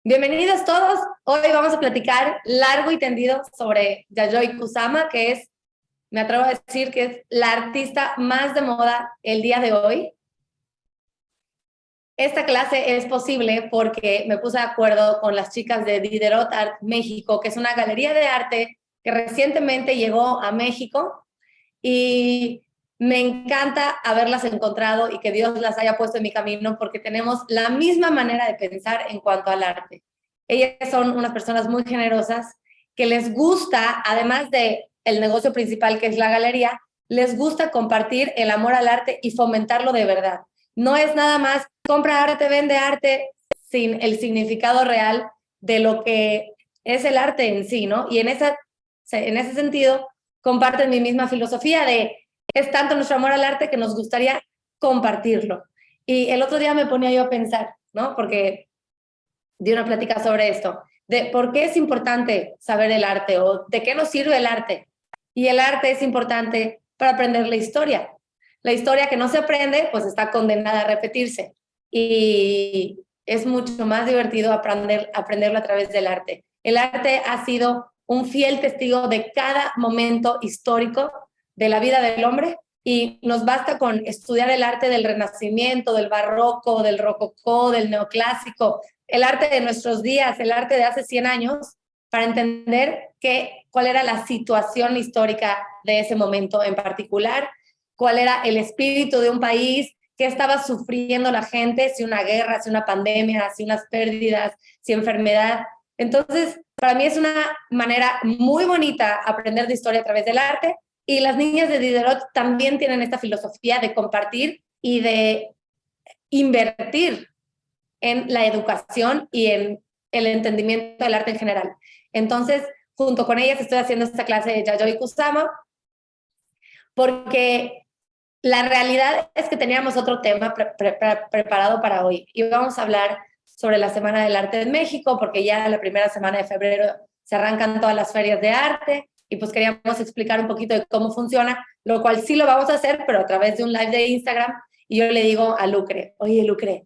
Bienvenidos todos. Hoy vamos a platicar largo y tendido sobre Yayoi Kusama, que es, me atrevo a decir, que es la artista más de moda el día de hoy. Esta clase es posible porque me puse de acuerdo con las chicas de Diderot Art México, que es una galería de arte que recientemente llegó a México y me encanta haberlas encontrado y que Dios las haya puesto en mi camino porque tenemos la misma manera de pensar en cuanto al arte. Ellas son unas personas muy generosas que les gusta, además de el negocio principal que es la galería, les gusta compartir el amor al arte y fomentarlo de verdad. No es nada más compra arte, vende arte, sin el significado real de lo que es el arte en sí, ¿no? Y en ese sentido, comparten mi misma filosofía de es tanto nuestro amor al arte que nos gustaría compartirlo. Y el otro día me ponía yo a pensar, ¿no? Porque di una plática sobre esto, de por qué es importante saber el arte o de qué nos sirve el arte. Y el arte es importante para aprender la historia. La historia que no se aprende, pues está condenada a repetirse. Y es mucho más divertido aprenderlo a través del arte. El arte ha sido un fiel testigo de cada momento histórico de la vida del hombre y nos basta con estudiar el arte del Renacimiento, del Barroco, del Rococó, del Neoclásico, el arte de nuestros días, el arte de hace 100 años, para entender cuál era la situación histórica de ese momento en particular, cuál era el espíritu de un país, qué estaba sufriendo la gente, si una guerra, si una pandemia, si unas pérdidas, si enfermedad. Entonces, para mí es una manera muy bonita aprender de historia a través del arte y las niñas de Diderot también tienen esta filosofía de compartir y de invertir en la educación y en el entendimiento del arte en general. Entonces, junto con ellas estoy haciendo esta clase de Yayoi Kusama porque la realidad es que teníamos otro tema preparado para hoy y vamos a hablar sobre la Semana del Arte en México porque ya la primera semana de febrero se arrancan todas las ferias de arte y pues queríamos explicar un poquito de cómo funciona, lo cual sí lo vamos a hacer, pero a través de un live de Instagram. Y yo le digo a Lucre, oye Lucre,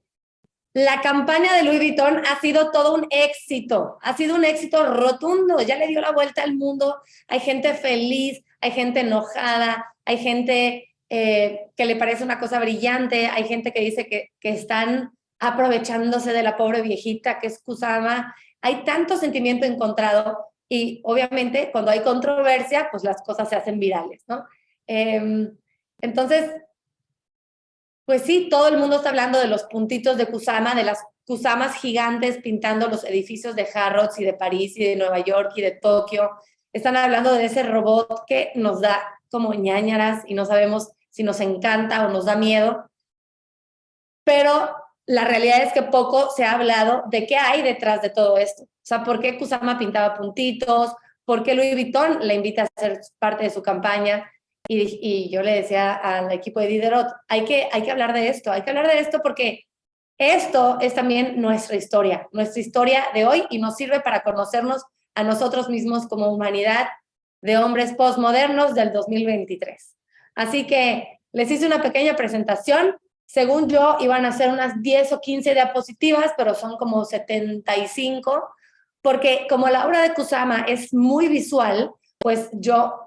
la campaña de Louis Vuitton ha sido todo un éxito, ha sido un éxito rotundo, ya le dio la vuelta al mundo, hay gente feliz, hay gente enojada, hay gente que le parece una cosa brillante, hay gente que dice que están aprovechándose de la pobre viejita que es Kusama, hay tanto sentimiento encontrado y obviamente cuando hay controversia, pues las cosas se hacen virales, ¿no? Entonces, pues sí, todo el mundo está hablando de los puntitos de Kusama, de las Kusamas gigantes pintando los edificios de Harrods y de París y de Nueva York y de Tokio. Están hablando de ese robot que nos da como ñáñaras y no sabemos si nos encanta o nos da miedo. Pero la realidad es que poco se ha hablado de qué hay detrás de todo esto. O sea, ¿por qué Kusama pintaba puntitos? ¿Por qué Louis Vuitton le invita a ser parte de su campaña? Y yo le decía al equipo de Diderot, hay que hablar de esto porque esto es también nuestra historia de hoy y nos sirve para conocernos a nosotros mismos como humanidad de hombres postmodernos del 2023. Así que les hice una pequeña presentación. Según yo, iban a ser unas 10 o 15 diapositivas, pero son como 75, porque como la obra de Kusama es muy visual, pues yo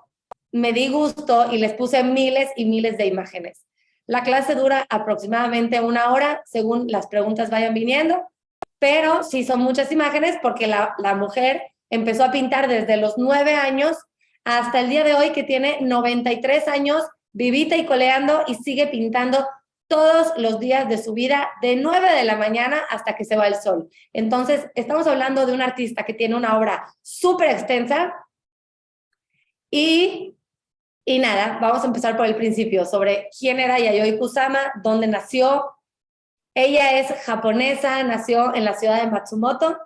me di gusto y les puse miles y miles de imágenes. La clase dura aproximadamente 1 hora, según las preguntas vayan viniendo, pero sí son muchas imágenes porque la mujer empezó a pintar desde los 9 años hasta el día de hoy que tiene 93 años, vivita y coleando y sigue pintando todos los días de su vida, de 9 de la mañana hasta que se va el sol. Entonces, estamos hablando de un artista que tiene una obra súper extensa y nada, vamos a empezar por el principio, sobre quién era Yayoi Kusama, dónde nació. Ella es japonesa, nació en la ciudad de Matsumoto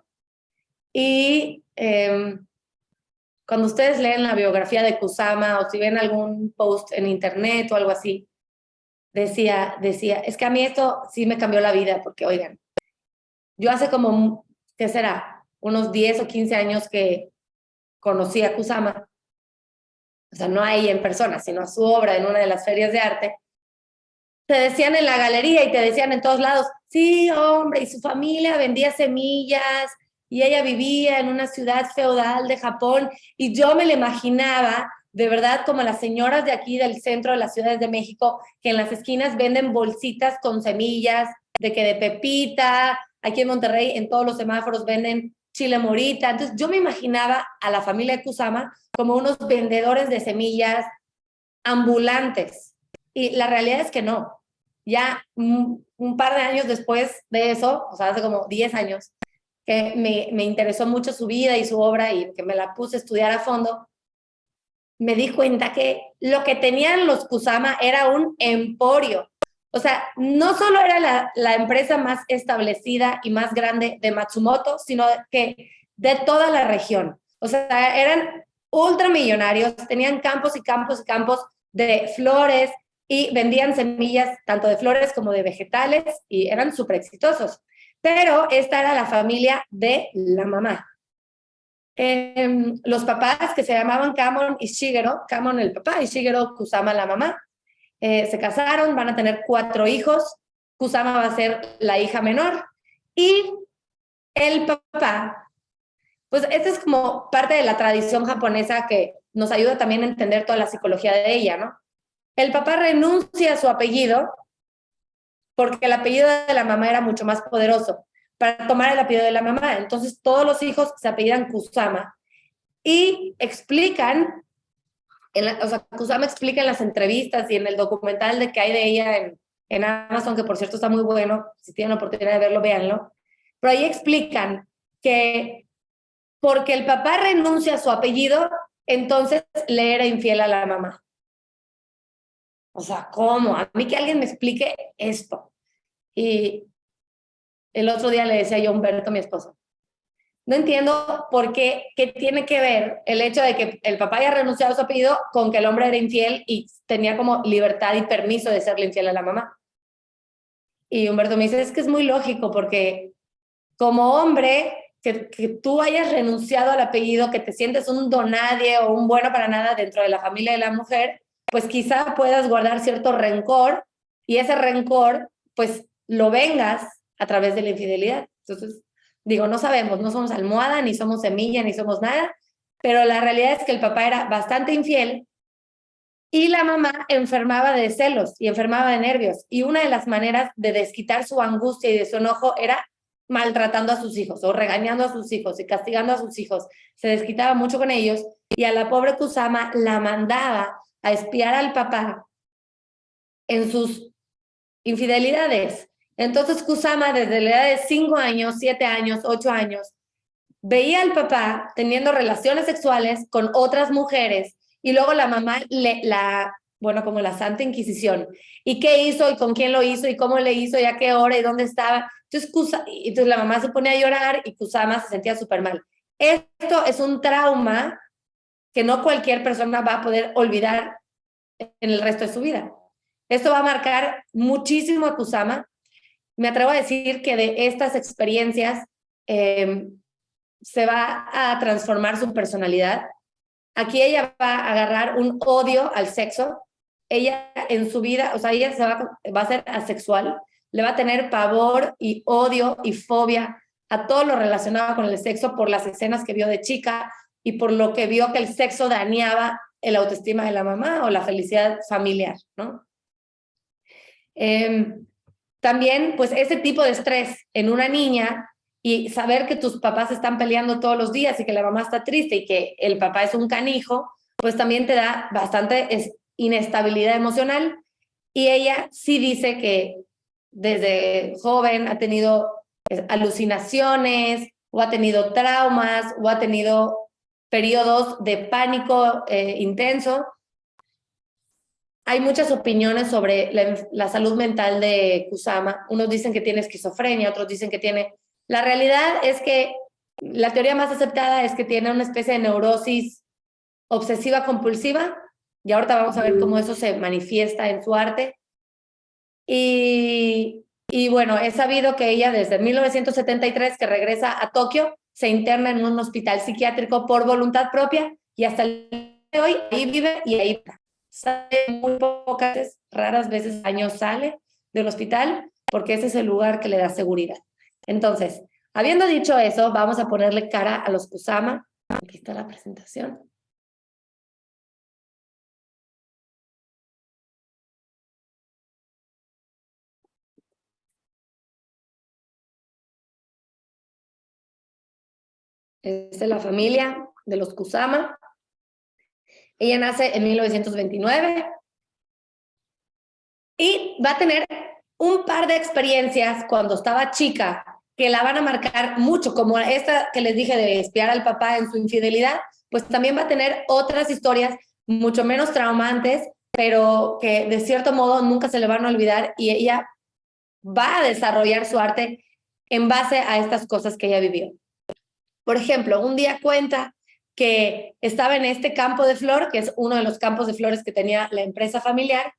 y cuando ustedes leen la biografía de Kusama o si ven algún post en internet o algo así, decía, es que a mí esto sí me cambió la vida porque, oigan, yo hace como, ¿qué será? Unos 10 o 15 años que conocí a Kusama, o sea, no a ella en persona, sino a su obra en una de las ferias de arte, te decían en la galería y te decían en todos lados, sí, hombre, y su familia vendía semillas y ella vivía en una ciudad feudal de Japón y yo me la imaginaba de verdad como las señoras de aquí del centro de las ciudades de México que en las esquinas venden bolsitas con semillas de que de pepita, aquí en Monterrey en todos los semáforos venden chile morita. Entonces yo me imaginaba a la familia de Kusama como unos vendedores de semillas ambulantes y la realidad es que no. Ya un par de años después de eso, o sea, hace como 10 años, que me interesó mucho su vida y su obra y que me la puse a estudiar a fondo, me di cuenta que lo que tenían los Kusama era un emporio. O sea, no solo era la empresa más establecida y más grande de Matsumoto, sino que de toda la región. O sea, eran ultramillonarios, tenían campos y campos y campos de flores y vendían semillas tanto de flores como de vegetales y eran súper exitosos. Pero esta era la familia de la mamá. Los papás que se llamaban Kamon y Shigeru, Kamon el papá y Shigeru Kusama la mamá, se casaron, van a tener 4 hijos, Kusama va a ser la hija menor y el papá, pues esta es como parte de la tradición japonesa que nos ayuda también a entender toda la psicología de ella, ¿no? El papá renuncia a su apellido porque el apellido de la mamá era mucho más poderoso para tomar el apellido de la mamá. Entonces todos los hijos se apellidan Kusama y explican, o sea, Kusama explica en las entrevistas y en el documental de que hay de ella en Amazon, que por cierto está muy bueno, si tienen la oportunidad de verlo, véanlo, pero ahí explican que porque el papá renuncia a su apellido, entonces le era infiel a la mamá. O sea, ¿cómo? A mí que alguien me explique esto. Y el otro día le decía yo a Humberto, mi esposo, no entiendo por qué tiene que ver el hecho de que el papá haya renunciado a su apellido con que el hombre era infiel y tenía como libertad y permiso de serle infiel a la mamá. Y Humberto me dice, es que es muy lógico porque como hombre, que tú hayas renunciado al apellido, que te sientes un donadie o un bueno para nada dentro de la familia de la mujer, pues quizá puedas guardar cierto rencor y ese rencor, pues lo vengas a través de la infidelidad. Entonces, digo, no sabemos, no somos almohada, ni somos semilla, ni somos nada, pero la realidad es que el papá era bastante infiel y la mamá enfermaba de celos y enfermaba de nervios. Y una de las maneras de desquitar su angustia y de su enojo era maltratando a sus hijos o regañando a sus hijos y castigando a sus hijos. Se desquitaba mucho con ellos y a la pobre Kusama la mandaba a espiar al papá en sus infidelidades. Entonces Kusama desde la edad de 5 años, 7 años, 8 años, veía al papá teniendo relaciones sexuales con otras mujeres y luego la mamá bueno, como la Santa Inquisición. ¿Y qué hizo? ¿Y con quién lo hizo? ¿Y cómo le hizo? ¿Y a qué hora? ¿Y dónde estaba? Entonces la mamá se ponía a llorar y Kusama se sentía súper mal. Esto es un trauma que no cualquier persona va a poder olvidar en el resto de su vida. Esto va a marcar muchísimo a Kusama. Me atrevo a decir que de estas experiencias se va a transformar su personalidad. Aquí ella va a agarrar un odio al sexo. Ella en su vida, o sea, ella va a ser asexual, le va a tener pavor y odio y fobia a todo lo relacionado con el sexo por las escenas que vio de chica y por lo que vio que el sexo dañaba el autoestima de la mamá o la felicidad familiar, ¿no? También, pues, ese tipo de estrés en una niña y saber que tus papás están peleando todos los días y que la mamá está triste y que el papá es un canijo, pues también te da bastante inestabilidad emocional. Y ella sí dice que desde joven ha tenido alucinaciones o ha tenido traumas o ha tenido periodos de pánico intenso. Hay muchas opiniones sobre la salud mental de Kusama. Unos dicen que tiene esquizofrenia, otros dicen que tiene... La realidad es que la teoría más aceptada es que tiene una especie de neurosis obsesiva compulsiva y ahorita vamos a ver cómo eso se manifiesta en su arte. Y bueno, es sabido que ella desde 1973 que regresa a Tokio se interna en un hospital psiquiátrico por voluntad propia y hasta el día de hoy ahí vive y ahí sale muy pocas, raras veces al año sale del hospital porque ese es el lugar que le da seguridad. Entonces, Habiendo dicho eso, vamos a ponerle cara a los Kusama. Aquí está la presentación. Esta es la familia de los Kusama. Ella nace en 1929 y va a tener un par de experiencias cuando estaba chica que la van a marcar mucho, como esta que les dije de espiar al papá en su infidelidad, pues también va a tener otras historias mucho menos traumantes, pero que de cierto modo nunca se le van a olvidar y ella va a desarrollar su arte en base a estas cosas que ella vivió. Por ejemplo, un día cuenta que estaba en este campo de flor, que es uno de los campos de flores que tenía la empresa familiar,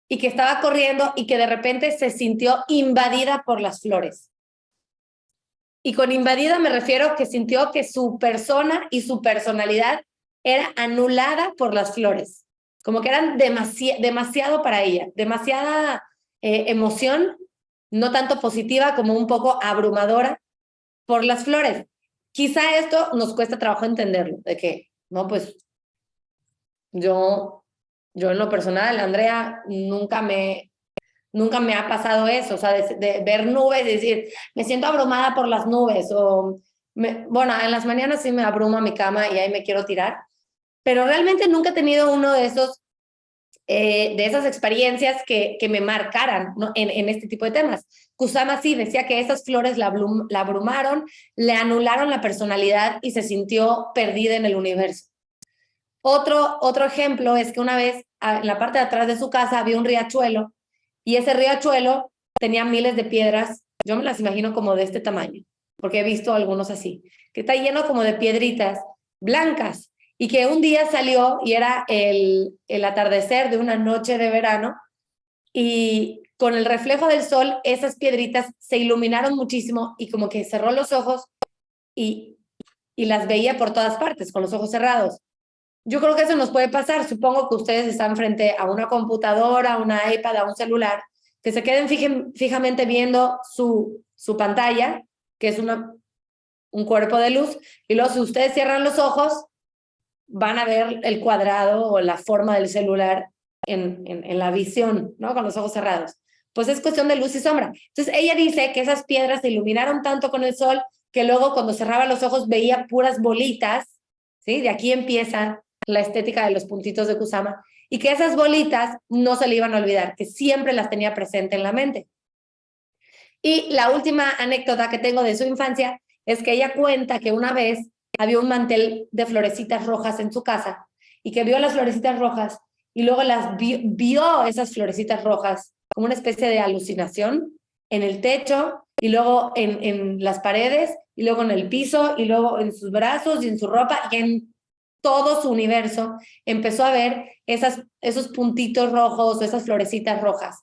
y que estaba corriendo y que de repente se sintió invadida por las flores. Y con invadida me refiero que sintió que su persona y su personalidad era anulada por las flores, como que eran demasiado para ella, demasiada emoción, no tanto positiva como un poco abrumadora por las flores. Quizá esto nos cuesta trabajo entenderlo, de que, no, pues yo en lo personal, Andrea, nunca me ha pasado eso, o sea, de ver nubes y decir, me siento abrumada por las nubes, o, bueno, en las mañanas sí me abruma mi cama y ahí me quiero tirar, pero realmente nunca he tenido uno de esas experiencias que me marcaran, ¿no? en este tipo de temas. Kusama sí decía que esas flores la abrumaron, le anularon la personalidad y se sintió perdida en el universo. Otro ejemplo es que una vez en la parte de atrás de su casa había un riachuelo y ese riachuelo tenía miles de piedras, yo me las imagino como de este tamaño, porque he visto algunos así, que está lleno como de piedritas blancas y que un día salió y era el atardecer de una noche de verano y con el reflejo del sol esas piedritas se iluminaron muchísimo y como que cerró los ojos y, y las veía por todas partes con los ojos cerrados. Yo creo que eso nos puede pasar. Supongo que ustedes están frente a una computadora, a una iPad, a un celular, que se queden fijamente viendo su pantalla, que es un cuerpo de luz, y luego si ustedes cierran los ojos, van a ver el cuadrado o la forma del celular en la visión, ¿no? Con los ojos cerrados. Pues es cuestión de luz y sombra. Entonces ella dice que esas piedras se iluminaron tanto con el sol que luego cuando cerraba los ojos veía puras bolitas, ¿sí? De aquí empieza la estética de los puntitos de Kusama, y que esas bolitas no se le iban a olvidar, que siempre las tenía presente en la mente. Y la última anécdota que tengo de su infancia es que ella cuenta que una vez había un mantel de florecitas rojas en su casa y que vio las florecitas rojas y luego vio esas florecitas rojas como una especie de alucinación en el techo y luego en las paredes y luego en el piso y luego en sus brazos y en su ropa y en todo su universo empezó a ver esos puntitos rojos, esas florecitas rojas.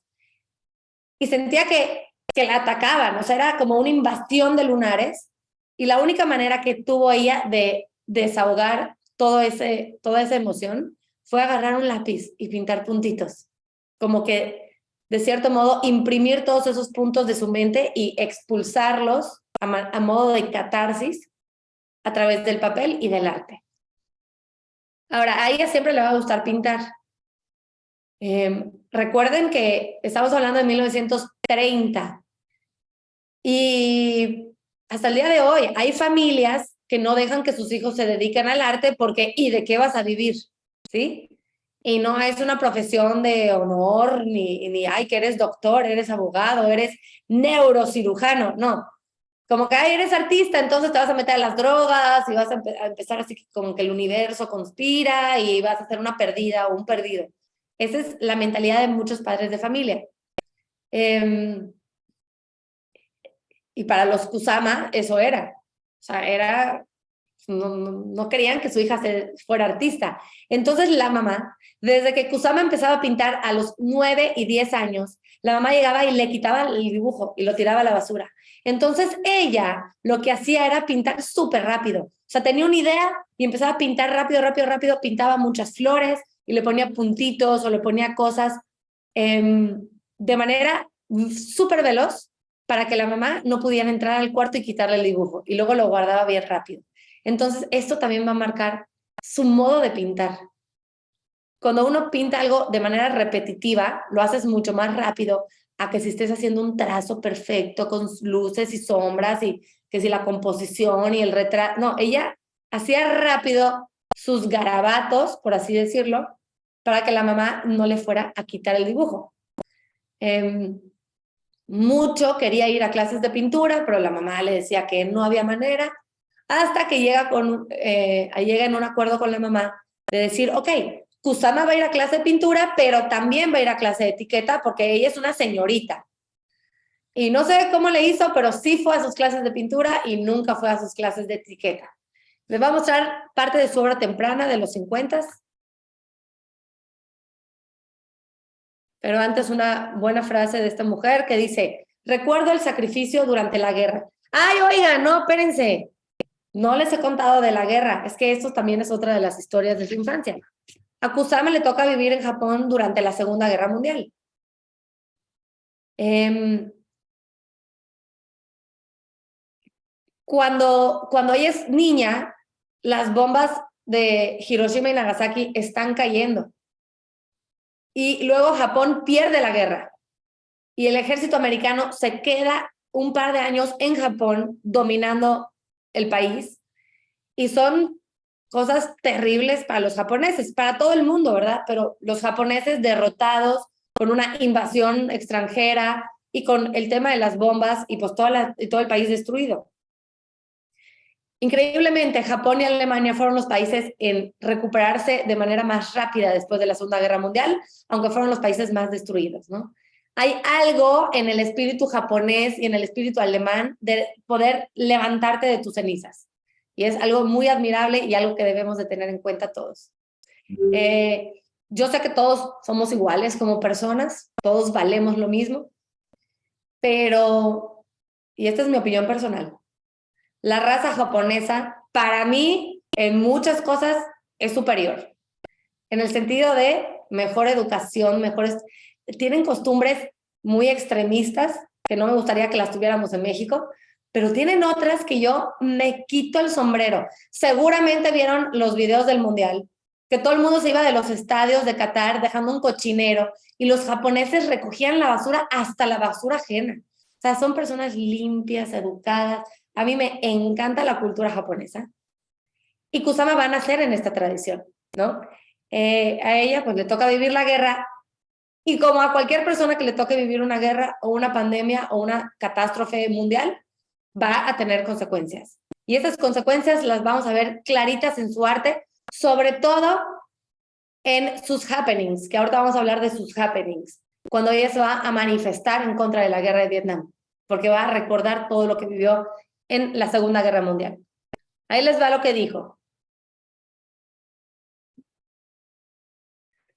Y sentía que la atacaban, o sea, era como una invasión de lunares, y la única manera que tuvo ella de desahogar toda esa emoción fue agarrar un lápiz y pintar puntitos, como que, de cierto modo, imprimir todos esos puntos de su mente y expulsarlos a modo de catarsis a través del papel y del arte. Ahora, a ella siempre le va a gustar pintar. Recuerden que estamos hablando de 1930 y hasta el día de hoy hay familias que no dejan que sus hijos se dediquen al arte porque ¿y de qué vas a vivir? ¿Sí? Y no es una profesión de honor ni ay, que eres doctor, eres abogado, eres neurocirujano, no. Como que ay, eres artista, entonces te vas a meter a las drogas y vas a empezar así como que el universo conspira y vas a ser una perdida o un perdido. Esa es la mentalidad de muchos padres de familia. Y para los Kusama eso era. O sea, no querían que su hija fuera artista. Entonces la mamá, desde que Kusama empezaba a pintar a los 9 y 10 años, la mamá llegaba y le quitaba el dibujo y lo tiraba a la basura. Entonces ella lo que hacía era pintar súper rápido. O sea, tenía una idea y empezaba a pintar rápido, rápido, rápido, pintaba muchas flores y le ponía puntitos o le ponía cosas de manera súper veloz para que la mamá no pudiera entrar al cuarto y quitarle el dibujo, y luego lo guardaba bien rápido. Entonces, esto también va a marcar su modo de pintar. Cuando uno pinta algo de manera repetitiva, lo haces mucho más rápido a que si estés haciendo un trazo perfecto con luces y sombras y que si la composición y el retrato. No, ella hacía rápido sus garabatos, por así decirlo, para que la mamá no le fuera a quitar el dibujo. Mucho quería ir a clases de pintura, pero la mamá le decía que no había manera, hasta que llega en un acuerdo con la mamá de decir, ok, Kusama va a ir a clase de pintura, pero también va a ir a clase de etiqueta porque ella es una señorita. Y no sé cómo le hizo, pero sí fue a sus clases de pintura y nunca fue a sus clases de etiqueta. Les voy a mostrar parte de su obra temprana de los 50, pero antes una buena frase de esta mujer que dice, recuerdo el sacrificio durante la guerra. Ay, oiga, no, espérense. No les he contado de la guerra. Es que esto también es otra de las historias de su infancia. A Kusama le toca vivir en Japón durante la Segunda Guerra Mundial. Cuando ella es niña, las bombas de Hiroshima y Nagasaki están cayendo. Y luego Japón pierde la guerra. Y el ejército americano se queda un par de años en Japón dominando el país. Y son cosas terribles para los japoneses, para todo el mundo, ¿verdad? Pero los japoneses derrotados con una invasión extranjera y con el tema de las bombas y pues todo el país destruido. Increíblemente, Japón y Alemania fueron los países en recuperarse de manera más rápida después de la Segunda Guerra Mundial, aunque fueron los países más destruidos, ¿no? Hay algo en el espíritu japonés y en el espíritu alemán de poder levantarte de tus cenizas. Y es algo muy admirable y algo que debemos de tener en cuenta todos. Yo sé que todos somos iguales como personas, todos valemos lo mismo, pero, y esta es mi opinión personal, la raza japonesa, para mí, en muchas cosas, es superior. En el sentido de mejor educación, tienen costumbres muy extremistas, que no me gustaría que las tuviéramos en México, pero tienen otras que yo me quito el sombrero. Seguramente vieron los videos del Mundial, que todo el mundo se iba de los estadios de Qatar dejando un cochinero, y los japoneses recogían la basura hasta la basura ajena. O sea, son personas limpias, educadas. A mí me encanta la cultura japonesa. Y Kusama va a nacer en esta tradición, ¿no? A ella pues le toca vivir la guerra, y como a cualquier persona que le toque vivir una guerra o una pandemia o una catástrofe mundial, va a tener consecuencias. Y esas consecuencias las vamos a ver claritas en su arte, sobre todo en sus happenings, que ahorita vamos a hablar de sus happenings, cuando ella se va a manifestar en contra de la guerra de Vietnam, porque va a recordar todo lo que vivió en la Segunda Guerra Mundial. Ahí les va lo que dijo.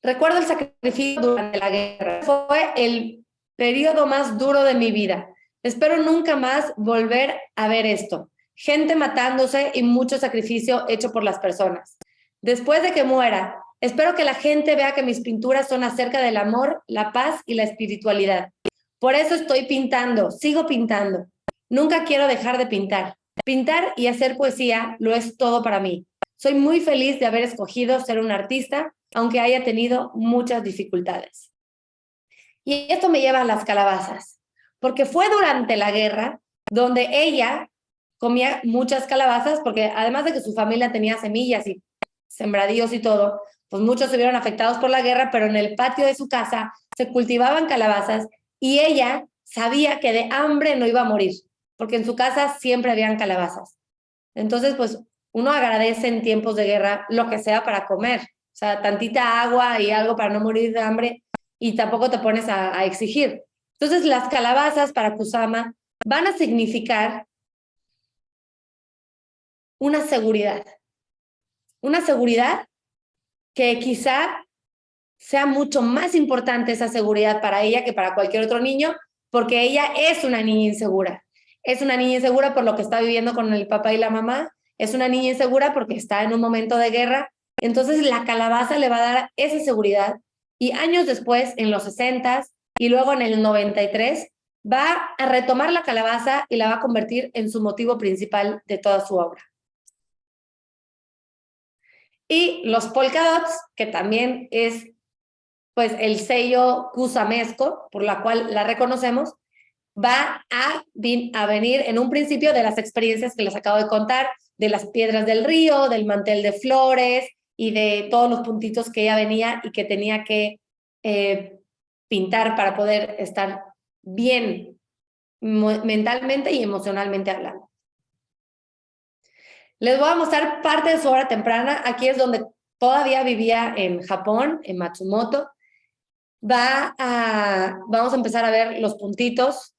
Recuerdo el sacrificio durante la guerra. Fue el periodo más duro de mi vida. Espero nunca más volver a ver esto. Gente matándose y mucho sacrificio hecho por las personas. Después de que muera, espero que la gente vea que mis pinturas son acerca del amor, la paz y la espiritualidad. Por eso estoy pintando, sigo pintando. Nunca quiero dejar de pintar. Pintar y hacer poesía lo es todo para mí. Soy muy feliz de haber escogido ser un artista, aunque haya tenido muchas dificultades. Y esto me lleva a las calabazas, porque fue durante la guerra donde ella comía muchas calabazas, porque además de que su familia tenía semillas y sembradíos y todo, pues muchos se vieron afectados por la guerra, pero en el patio de su casa se cultivaban calabazas y ella sabía que de hambre no iba a morir, porque en su casa siempre habían calabazas. Entonces, pues uno agradece en tiempos de guerra lo que sea para comer, o sea, tantita agua y algo para no morir de hambre, y tampoco te pones a exigir. Entonces, las calabazas para Kusama van a significar una seguridad que quizá sea mucho más importante esa seguridad para ella que para cualquier otro niño, porque ella es una niña insegura. Es una niña insegura por lo que está viviendo con el papá y la mamá, es una niña insegura porque está en un momento de guerra. Entonces la calabaza le va a dar esa seguridad, y años después, en los 60 y luego en el 93, va a retomar la calabaza y la va a convertir en su motivo principal de toda su obra. Y los polka dots, que también es pues el sello cusamesco, por la cual la reconocemos, va a venir en un principio de las experiencias que les acabo de contar, de las piedras del río, del mantel de flores y de todos los puntitos que ella venía y que tenía que pintar para poder estar bien mentalmente y emocionalmente hablando. Les voy a mostrar parte de su obra temprana. Aquí es donde todavía vivía en Japón, en Matsumoto. Vamos a empezar a ver los puntitos,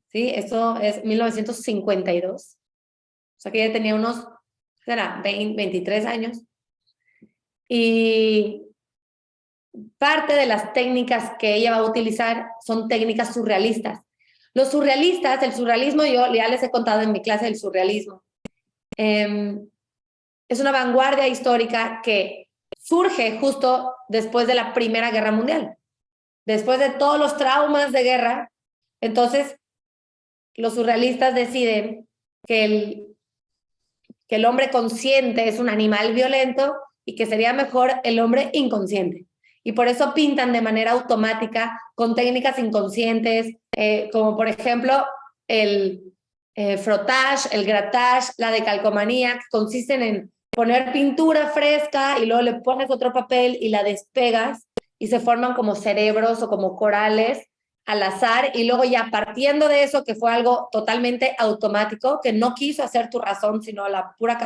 ¿sí? Esto es 1952. O sea que ella tenía unos, será, 20, 23 años. Y parte de las técnicas que ella va a utilizar son técnicas surrealistas. Los surrealistas, el surrealismo, yo ya les he contado en mi clase del surrealismo. Es una vanguardia histórica que surge justo después de la Primera Guerra Mundial. Después de todos los traumas de guerra, entonces los surrealistas deciden que el hombre consciente es un animal violento y que sería mejor el hombre inconsciente. Y por eso pintan de manera automática con técnicas inconscientes, como por ejemplo el frottage, el grattage, la decalcomanía, que consisten en poner pintura fresca y luego le pones otro papel y la despegas y se forman como cerebros o como corales al azar, y luego ya partiendo de eso, que fue algo totalmente automático, que no quiso hacer tu razón, sino la pura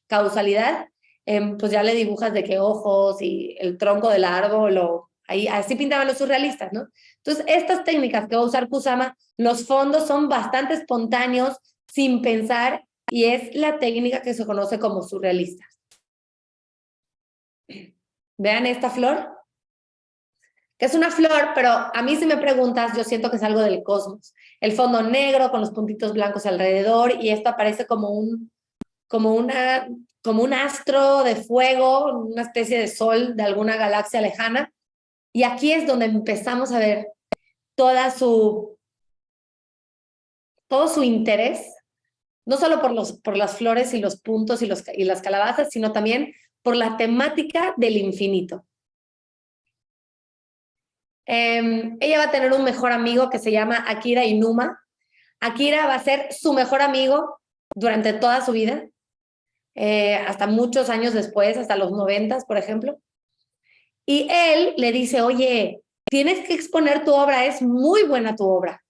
causalidad, pues ya le dibujas de qué ojos y el tronco del árbol, ahí, así pintaban los surrealistas, ¿no? Entonces, estas técnicas que va a usar Kusama, los fondos son bastante espontáneos, sin pensar, y es la técnica que se conoce como surrealista. Vean esta flor, que es una flor, pero a mí si me preguntas, yo siento que es algo del cosmos. El fondo negro con los puntitos blancos alrededor, y esto aparece como un astro de fuego, una especie de sol de alguna galaxia lejana. Y aquí es donde empezamos a ver todo su interés, no solo por las flores y los puntos y las calabazas, sino también por la temática del infinito. Ella va a tener un mejor amigo que se llama Akira Inuma. Akira va a ser su mejor amigo durante toda su vida, hasta muchos años después, hasta los 90, por ejemplo. Y él le dice, oye, tienes que exponer tu obra, es muy buena tu obra.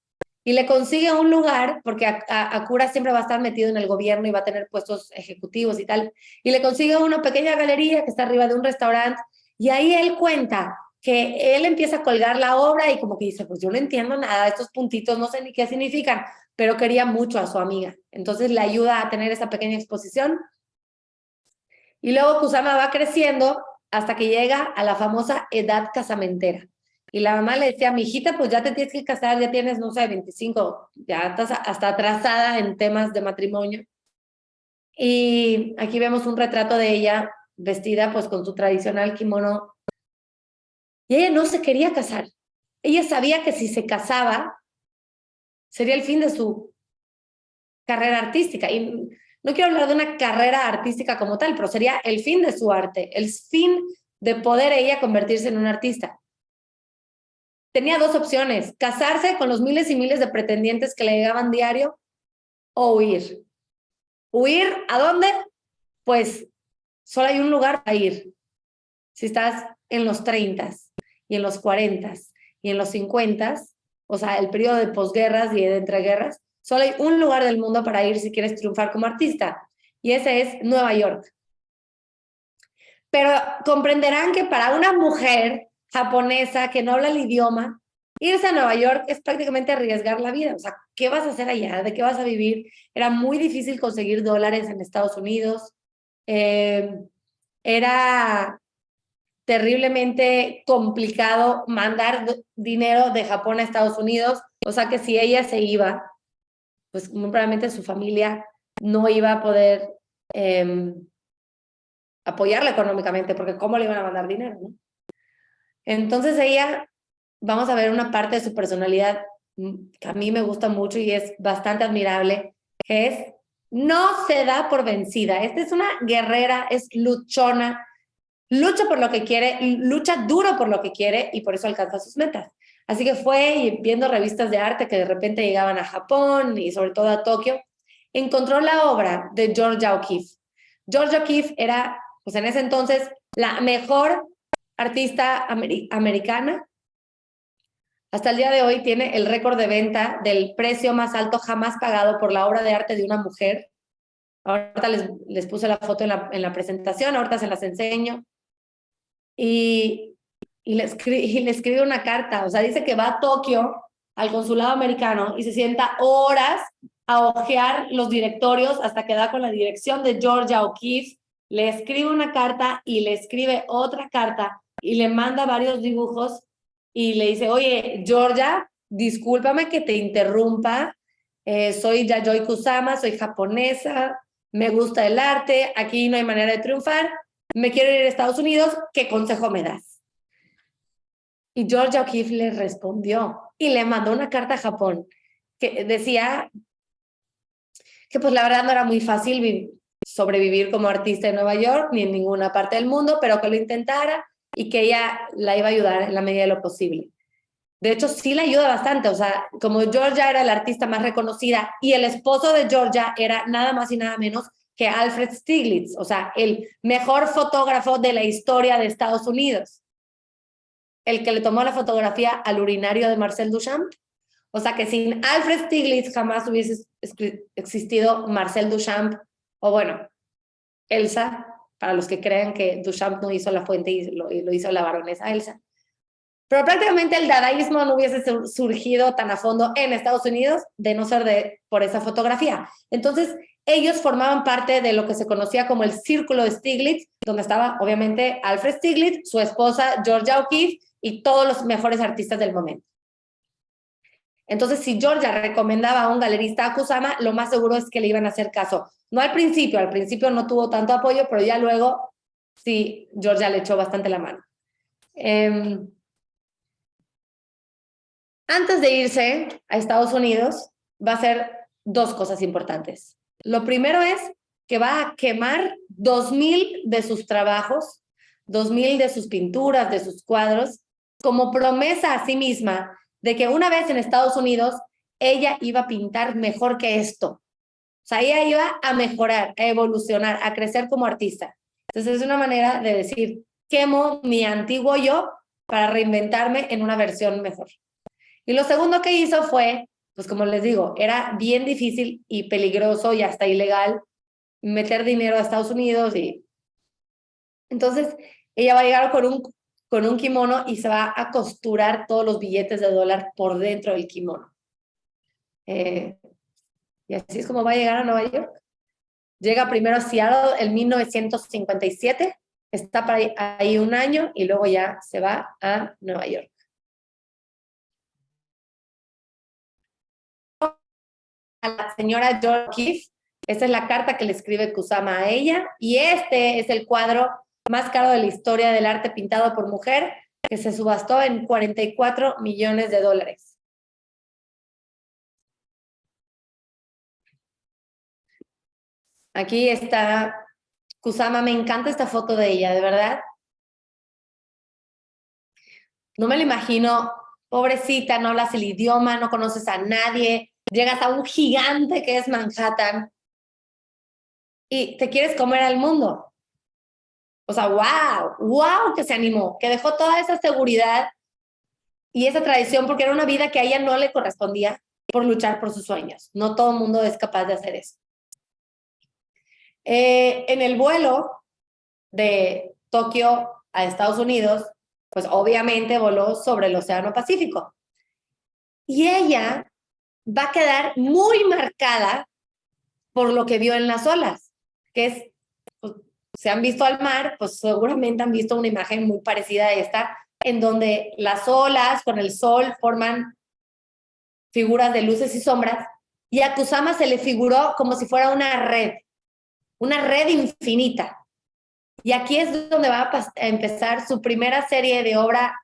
Y le consigue un lugar, porque Akira siempre va a estar metido en el gobierno y va a tener puestos ejecutivos y tal, y le consigue una pequeña galería que está arriba de un restaurante, y ahí él cuenta que él empieza a colgar la obra y como que dice, pues yo no entiendo nada, estos puntitos no sé ni qué significan, pero quería mucho a su amiga. Entonces le ayuda a tener esa pequeña exposición. Y luego Kusama va creciendo hasta que llega a la famosa edad casamentera. Y la mamá le decía, mi hijita, pues ya te tienes que casar, ya tienes, no sé, 25, ya estás hasta atrasada en temas de matrimonio. Y aquí vemos un retrato de ella vestida pues con su tradicional kimono. Y ella no se quería casar. Ella sabía que si se casaba sería el fin de su carrera artística. Y no quiero hablar de una carrera artística como tal, pero sería el fin de su arte, el fin de poder ella convertirse en una artista. Tenía dos opciones: casarse con los miles y miles de pretendientes que le llegaban diario o huir. ¿Huir a dónde? Pues solo hay un lugar para ir. Si estás en los 30 y en los 40 y en los 50, o sea, el periodo de posguerras y de entreguerras, solo hay un lugar del mundo para ir si quieres triunfar como artista, y ese es Nueva York. Pero comprenderán que para una mujer japonesa que no habla el idioma, irse a Nueva York es prácticamente arriesgar la vida. O sea, ¿qué vas a hacer allá? ¿De qué vas a vivir? Era muy difícil conseguir dólares en Estados Unidos. Era terriblemente complicado mandar dinero de Japón a Estados Unidos. O sea que si ella se iba, pues muy probablemente su familia no iba a poder apoyarla económicamente, porque ¿cómo le iban a mandar dinero, no? Entonces ella, vamos a ver una parte de su personalidad que a mí me gusta mucho y es bastante admirable, que es: no se da por vencida. Esta es una guerrera, es luchona, lucha por lo que quiere, lucha duro por lo que quiere y por eso alcanza sus metas. Así que fue viendo revistas de arte que de repente llegaban a Japón y sobre todo a Tokio, encontró la obra de Georgia O'Keeffe. Georgia O'Keeffe era, pues en ese entonces, la mejor artista americana. Hasta el día de hoy tiene el récord de venta del precio más alto jamás pagado por la obra de arte de una mujer. Ahorita les puse la foto en la presentación, ahorita se las enseño. Y le escribe una carta, o sea, dice que va a Tokio, al consulado americano, y se sienta horas a hojear los directorios hasta que da con la dirección de Georgia O'Keeffe, le escribe una carta y le escribe otra carta y le manda varios dibujos y le dice: oye, Georgia, discúlpame que te interrumpa, soy Yayoi Kusama, soy japonesa, me gusta el arte, aquí no hay manera de triunfar, me quiero ir a Estados Unidos, ¿qué consejo me das? Y Georgia O'Keeffe le respondió y le mandó una carta a Japón que decía que pues la verdad no era muy fácil sobrevivir como artista en Nueva York ni en ninguna parte del mundo, pero que lo intentara y que ella la iba a ayudar en la medida de lo posible. De hecho, sí la ayuda bastante, o sea, como Georgia era la artista más reconocida y el esposo de Georgia era nada más y nada menos que Alfred Stieglitz, o sea, el mejor fotógrafo de la historia de Estados Unidos, el que le tomó la fotografía al urinario de Marcel Duchamp. O sea que sin Alfred Stieglitz jamás hubiese existido Marcel Duchamp, o bueno, Elsa, para los que crean que Duchamp no hizo La Fuente y lo hizo la baronesa Elsa. Pero prácticamente el dadaísmo no hubiese surgido tan a fondo en Estados Unidos de no ser por esa fotografía. Entonces, ellos formaban parte de lo que se conocía como el Círculo de Stieglitz, donde estaba obviamente Alfred Stieglitz, su esposa Georgia O'Keeffe y todos los mejores artistas del momento. Entonces, si Georgia recomendaba a un galerista a Kusama, lo más seguro es que le iban a hacer caso. No al principio no tuvo tanto apoyo, pero ya luego sí, Georgia le echó bastante la mano. Antes de irse a Estados Unidos, va a hacer dos cosas importantes. Lo primero es que va a quemar 2,000 de sus trabajos, 2,000 de sus pinturas, de sus cuadros, como promesa a sí misma de que una vez en Estados Unidos, ella iba a pintar mejor que esto. O sea, ella iba a mejorar, a evolucionar, a crecer como artista. Entonces es una manera de decir: quemo mi antiguo yo para reinventarme en una versión mejor. Y lo segundo que hizo fue, pues como les digo, era bien difícil y peligroso y hasta ilegal meter dinero a Estados Unidos. Y entonces ella va a llegar con un kimono y se va a costurar todos los billetes de dólar por dentro del kimono. Y así es como va a llegar a Nueva York. Llega primero a Seattle en 1957, está para ahí un año y luego ya se va a Nueva York. A la señora Georgia O'Keeffe, esta es la carta que le escribe Kusama a ella, y este es el cuadro más caro de la historia del arte pintado por mujer, que se subastó en $44 millones. Aquí está Kusama, me encanta esta foto de ella, de verdad. No me lo imagino, pobrecita, no hablas el idioma, no conoces a nadie, llegas a un gigante que es Manhattan y te quieres comer al mundo. O sea, wow, que se animó, que dejó toda esa seguridad y esa tradición porque era una vida que a ella no le correspondía por luchar por sus sueños. No todo el mundo es capaz de hacer eso. En el vuelo de Tokio a Estados Unidos, pues obviamente voló sobre el Océano Pacífico. Y ella va a quedar muy marcada por lo que vio en las olas, que es, pues, se han visto al mar, pues seguramente han visto una imagen muy parecida a esta, en donde las olas con el sol forman figuras de luces y sombras, y a Kusama se le figuró como si fuera una red infinita. Y aquí es donde va a empezar su primera serie de obra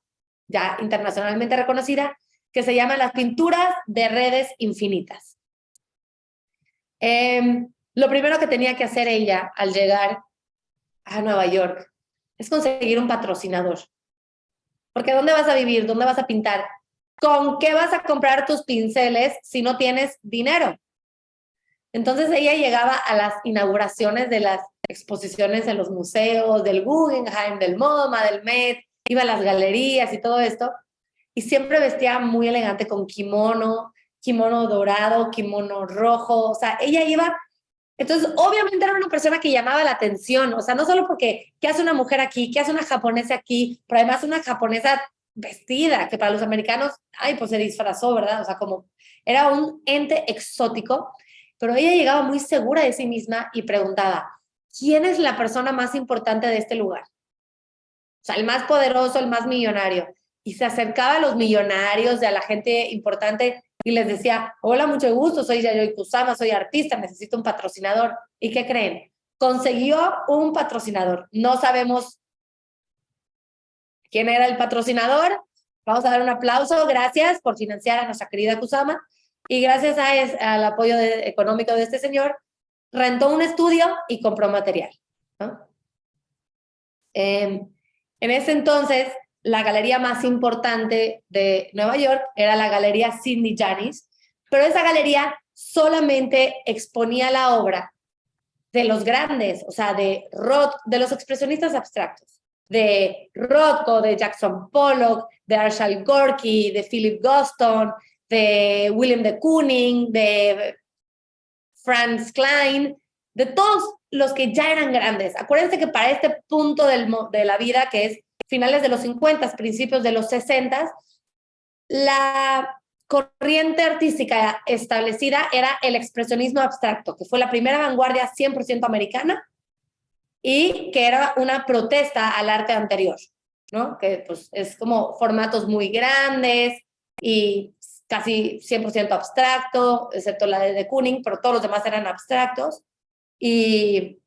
ya internacionalmente reconocida, que se llama Las pinturas de redes infinitas. Lo primero que tenía que hacer ella al llegar a Nueva York es conseguir un patrocinador. Porque ¿dónde vas a vivir? ¿Dónde vas a pintar? ¿Con qué vas a comprar tus pinceles si no tienes dinero? Entonces ella llegaba a las inauguraciones de las exposiciones en los museos, del Guggenheim, del MoMA, del Met, iba a las galerías y todo esto, y siempre vestía muy elegante con kimono, kimono dorado, kimono rojo, o sea, ella iba. Entonces, obviamente era una persona que llamaba la atención, o sea, no solo porque, ¿qué hace una mujer aquí? ¿Qué hace una japonesa aquí? Pero además una japonesa vestida, que para los americanos, ay, pues se disfrazó, ¿verdad? O sea, como era un ente exótico, pero ella llegaba muy segura de sí misma y preguntaba, ¿quién es la persona más importante de este lugar? O sea, el más poderoso, el más millonario. Y se acercaba a los millonarios, a la gente importante, y les decía, hola, mucho gusto, soy Yayoi Kusama, soy artista, necesito un patrocinador. ¿Y qué creen? Consiguió un patrocinador. No sabemos quién era el patrocinador. Vamos a dar un aplauso. Gracias por financiar a nuestra querida Kusama. Y gracias al apoyo económico de este señor, rentó un estudio y compró material, ¿no? En ese entonces, la galería más importante de Nueva York era la Galería Sidney Janis, pero esa galería solamente exponía la obra de los grandes, o sea, de Rothko, de los expresionistas abstractos, de Rothko, de Jackson Pollock, de Arshile Gorky, de Philip Guston, de William de Kooning, de Franz Klein, de todos los que ya eran grandes. Acuérdense que para este punto de la vida, que es finales de los 50, principios de los 60, la corriente artística establecida era el expresionismo abstracto, que fue la primera vanguardia 100% americana y que era una protesta al arte anterior, ¿no? Que pues es como formatos muy grandes y casi 100% abstracto, excepto la de Kooning, pero todos los demás eran abstractos. Y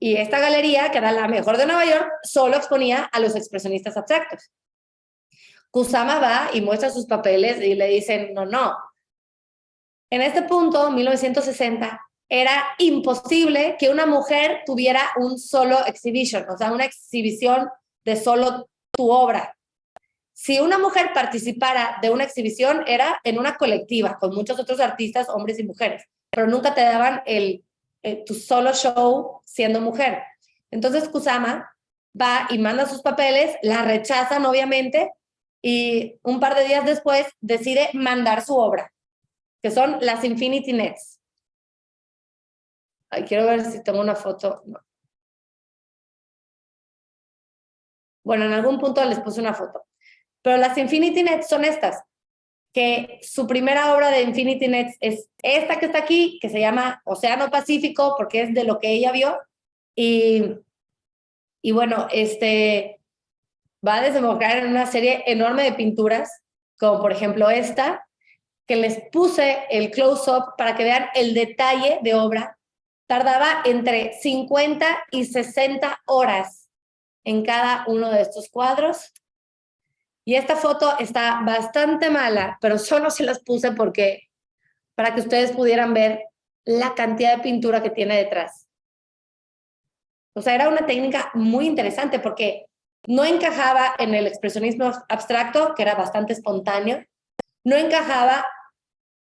esta galería, que era la mejor de Nueva York, solo exponía a los expresionistas abstractos. Kusama va y muestra sus papeles y le dicen, no, no. En este punto, 1960, era imposible que una mujer tuviera un solo exhibition, o sea, una exhibición de solo tu obra. Si una mujer participara de una exhibición, era en una colectiva, con muchos otros artistas, hombres y mujeres, pero nunca te daban tu solo show siendo mujer. Entonces Kusama va y manda sus papeles, la rechazan obviamente, y un par de días después decide mandar su obra, que son las Infinity Nets. Ay, quiero ver si tengo una foto. No. Bueno, en algún punto les puse una foto. Pero las Infinity Nets son estas, que su primera obra de Infinity Nets es esta que está aquí, que se llama Océano Pacífico, porque es de lo que ella vio. Y bueno, va a desembocar en una serie enorme de pinturas, como por ejemplo esta, que les puse el close-up para que vean el detalle de obra. Tardaba entre 50 y 60 horas en cada uno de estos cuadros. Y esta foto está bastante mala, pero solo se las puse porque para que ustedes pudieran ver la cantidad de pintura que tiene detrás. O sea, era una técnica muy interesante porque no encajaba en el expresionismo abstracto, que era bastante espontáneo, no encajaba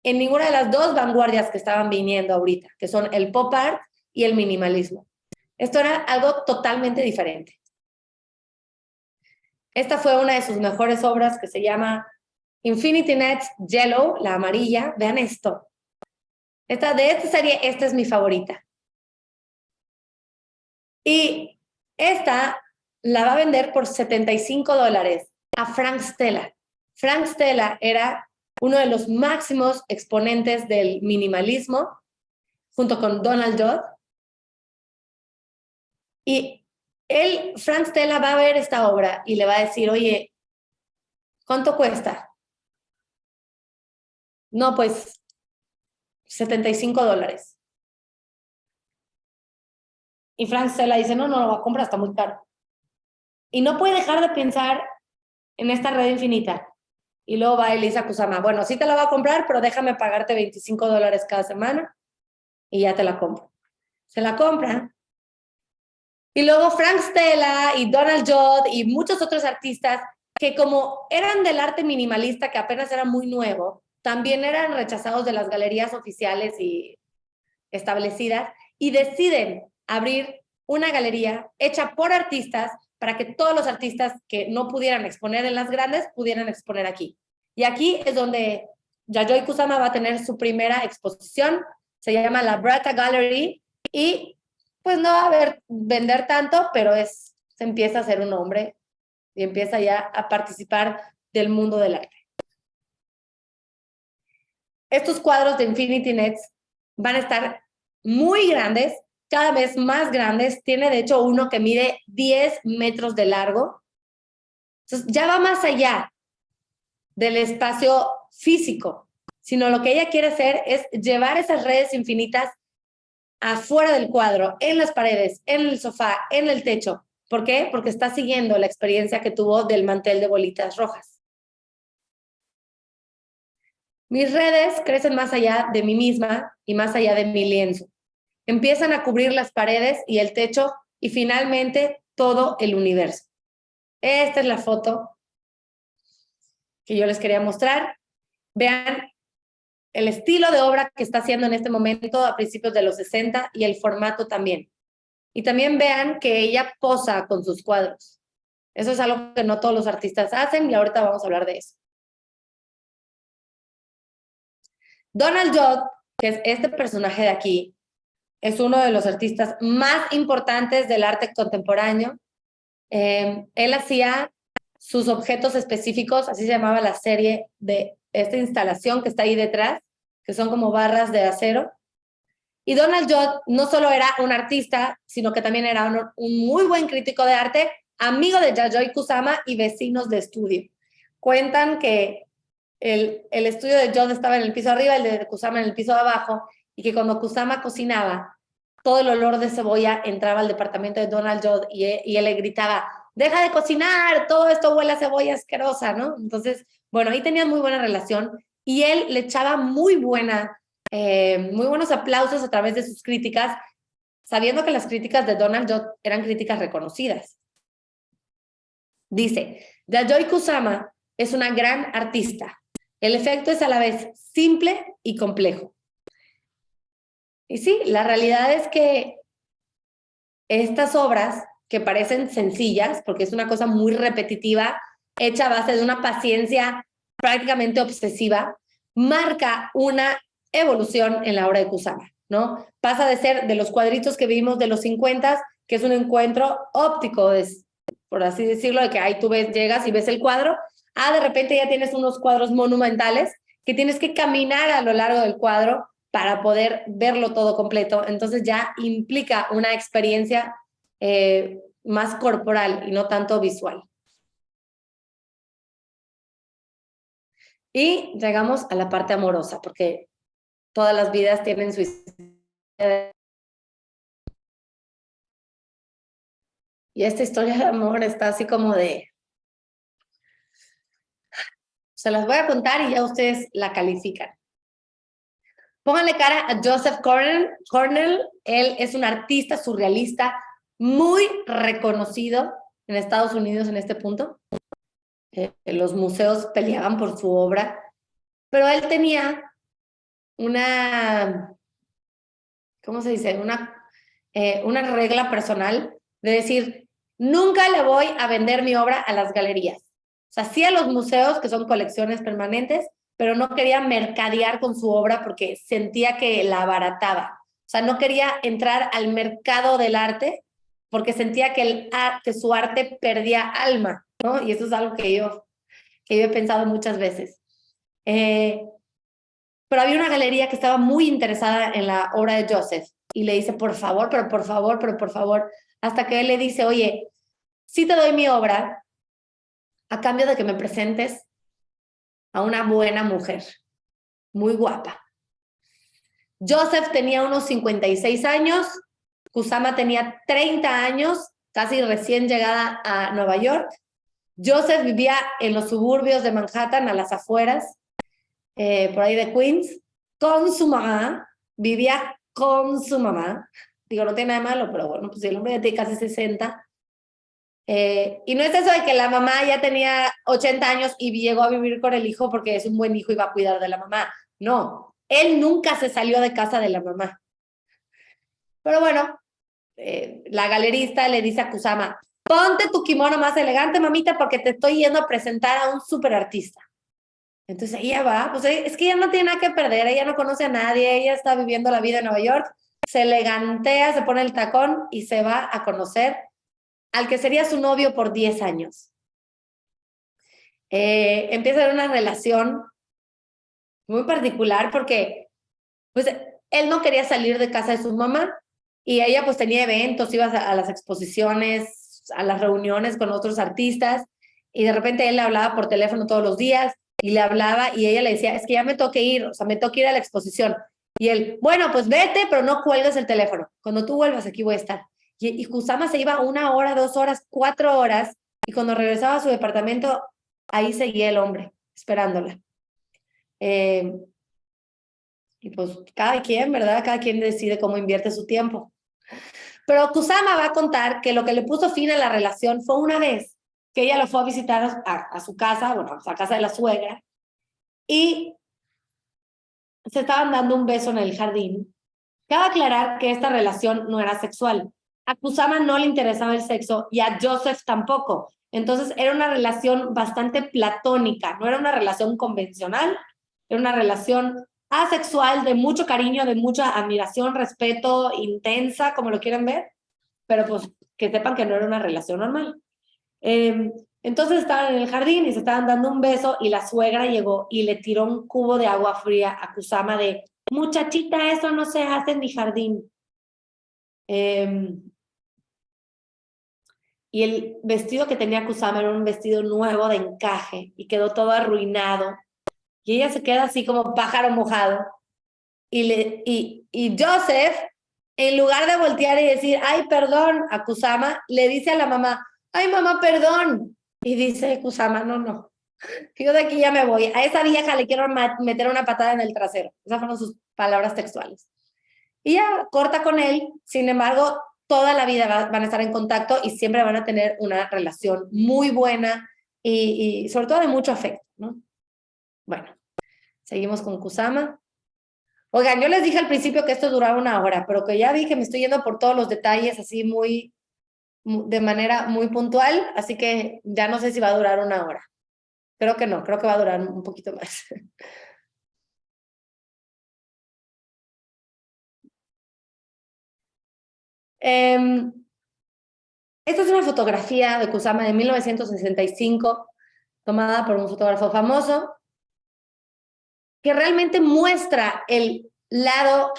en ninguna de las dos vanguardias que estaban viniendo ahorita, que son el pop art y el minimalismo. Esto era algo totalmente diferente. Esta fue una de sus mejores obras que se llama Infinity Nets Yellow, la amarilla. Vean esto. De esta serie, esta es mi favorita. Y esta la va a vender por $75 a Frank Stella. Frank Stella era uno de los máximos exponentes del minimalismo, junto con Donald Judd. Y Frank Stella va a ver esta obra y le va a decir, oye, ¿cuánto cuesta? No, pues $75. Y Frank Stella dice, no, no lo va a comprar, está muy caro. Y no puede dejar de pensar en esta red infinita. Y luego va y le dice a Kusama, bueno, sí te la voy a comprar, pero déjame pagarte $25 cada semana y ya te la compro. Se la compra. Y luego Frank Stella y Donald Judd y muchos otros artistas que como eran del arte minimalista, que apenas era muy nuevo, también eran rechazados de las galerías oficiales y establecidas y deciden abrir una galería hecha por artistas para que todos los artistas que no pudieran exponer en las grandes pudieran exponer aquí. Y aquí es donde Yayoi Kusama va a tener su primera exposición, se llama la Brata Gallery y pues no va a vender tanto, pero se empieza a ser un hombre y empieza ya a participar del mundo del arte. Estos cuadros de Infinity Nets van a estar muy grandes, cada vez más grandes. Tiene de hecho uno que mide 10 metros de largo. Entonces ya va más allá del espacio físico, sino lo que ella quiere hacer es llevar esas redes infinitas afuera del cuadro, en las paredes, en el sofá, en el techo. ¿Por qué? Porque está siguiendo la experiencia que tuvo del mantel de bolitas rojas. Mis redes crecen más allá de mí misma y más allá de mi lienzo. Empiezan a cubrir las paredes y el techo y finalmente todo el universo. Esta es la foto que yo les quería mostrar. Vean el estilo de obra que está haciendo en este momento a principios de los 60 y el formato también. Y también vean que ella posa con sus cuadros. Eso es algo que no todos los artistas hacen y ahorita vamos a hablar de eso. Donald Judd, que es este personaje de aquí, es uno de los artistas más importantes del arte contemporáneo. Él hacía sus objetos específicos, así se llamaba la serie de esta instalación que está ahí detrás, que son como barras de acero. Y Donald Judd no solo era un artista, sino que también era un muy buen crítico de arte, amigo de Yayoi Kusama y vecinos de estudio. Cuentan que el estudio de Judd estaba en el piso arriba, el de Kusama en el piso de abajo, y que cuando Kusama cocinaba, todo el olor de cebolla entraba al departamento de Donald Judd y él le gritaba, deja de cocinar, todo esto huele a cebolla asquerosa, ¿no? Entonces, bueno, ahí tenían muy buena relación y él le echaba muy buenos aplausos a través de sus críticas, sabiendo que las críticas de Donald Judd eran críticas reconocidas. Dice, Yayoi Kusama es una gran artista. El efecto es a la vez simple y complejo. Y sí, la realidad es que estas obras, que parecen sencillas, porque es una cosa muy repetitiva, hecha a base de una paciencia prácticamente obsesiva, marca una evolución en la obra de Kusama, ¿no? Pasa de ser de los cuadritos que vimos de los 50, que es un encuentro óptico, por así decirlo, de que ahí tú llegas y ves el cuadro, a de repente ya tienes unos cuadros monumentales que tienes que caminar a lo largo del cuadro para poder verlo todo completo. Entonces ya implica una experiencia más corporal y no tanto visual. Y llegamos a la parte amorosa, porque todas las vidas tienen su historia. Y esta historia de amor está así como de... Se las voy a contar y ya ustedes la califican. Pónganle cara a Joseph Cornell. Él es un artista surrealista muy reconocido en Estados Unidos en este punto. Los museos peleaban por su obra, pero él tenía una, ¿cómo se dice? Una regla personal de decir, nunca le voy a vender mi obra a las galerías. O sea, sí a los museos, que son colecciones permanentes, pero no quería mercadear con su obra porque sentía que la abarataba. O sea, no quería entrar al mercado del arte porque sentía que su arte perdía alma, ¿no? Y eso es algo que yo he pensado muchas veces. Pero había una galería que estaba muy interesada en la obra de Joseph y le dice, por favor, pero por favor, pero por favor, hasta que él le dice, oye, sí te doy mi obra a cambio de que me presentes a una buena mujer, muy guapa. Joseph tenía unos 56 años, Kusama tenía 30 años, casi recién llegada a Nueva York. Joseph vivía en los suburbios de Manhattan, a las afueras, por ahí de Queens, con su mamá, vivía con su mamá. Digo, no tiene nada de malo, pero bueno, pues el hombre ya tiene casi 60. Y no es eso de que la mamá ya tenía 80 años y llegó a vivir con el hijo porque es un buen hijo y va a cuidar de la mamá. No, él nunca se salió de casa de la mamá. Pero bueno, la galerista le dice a Kusama, ponte tu kimono más elegante, mamita, porque te estoy yendo a presentar a un super artista. Entonces ella va, pues es que ella no tiene nada que perder, ella no conoce a nadie, ella está viviendo la vida en Nueva York, se elegantea, se pone el tacón y se va a conocer al que sería su novio por 10 años. Empieza a haber una relación muy particular porque pues él no quería salir de casa de su mamá y ella pues tenía eventos, iba a las exposiciones, a las reuniones con otros artistas y de repente él le hablaba por teléfono todos los días y le hablaba y ella le decía, es que ya me tengo que ir, o sea, me tengo que ir a la exposición. Y él, bueno, pues vete, pero no cuelgues el teléfono. Cuando tú vuelvas aquí voy a estar. Y Kusama se iba 1 hora, 2 horas, 4 horas y cuando regresaba a su departamento, ahí seguía el hombre esperándola. Y pues cada quien, ¿verdad? Cada quien decide cómo invierte su tiempo. Pero Kusama va a contar que lo que le puso fin a la relación fue una vez que ella lo fue a visitar a su casa, bueno, a casa de la suegra, y se estaban dando un beso en el jardín. Cabe aclarar que esta relación no era sexual. A Kusama no le interesaba el sexo y a Joseph tampoco. Entonces era una relación bastante platónica, no era una relación convencional, era una relación asexual, de mucho cariño, de mucha admiración, respeto, intensa, como lo quieren ver, pero pues que sepan que no era una relación normal. Entonces estaban en el jardín y se estaban dando un beso y la suegra llegó y le tiró un cubo de agua fría a Kusama de, muchachita, eso no se hace en mi jardín. Y el vestido que tenía Kusama era un vestido nuevo de encaje y quedó todo arruinado. Y ella se queda así como pájaro mojado. Y Joseph, en lugar de voltear y decir, ay, perdón, a Kusama, le dice a la mamá, ay, mamá, perdón. Y dice Kusama, no, no, yo de aquí ya me voy. A esa vieja le quiero meter una patada en el trasero. Esas fueron sus palabras textuales. Y ya corta con él, sin embargo, toda la vida van a estar en contacto y siempre van a tener una relación muy buena y sobre todo de mucho afecto, ¿no? Bueno, seguimos con Kusama. Oigan, yo les dije al principio que esto duraba 1 hora, pero que ya vi que me estoy yendo por todos los detalles así de manera muy puntual, así que ya no sé si va a durar 1 hora. Creo que no, creo que va a durar un poquito más. Esta es una fotografía de Kusama de 1965, tomada por un fotógrafo famoso, que realmente muestra el lado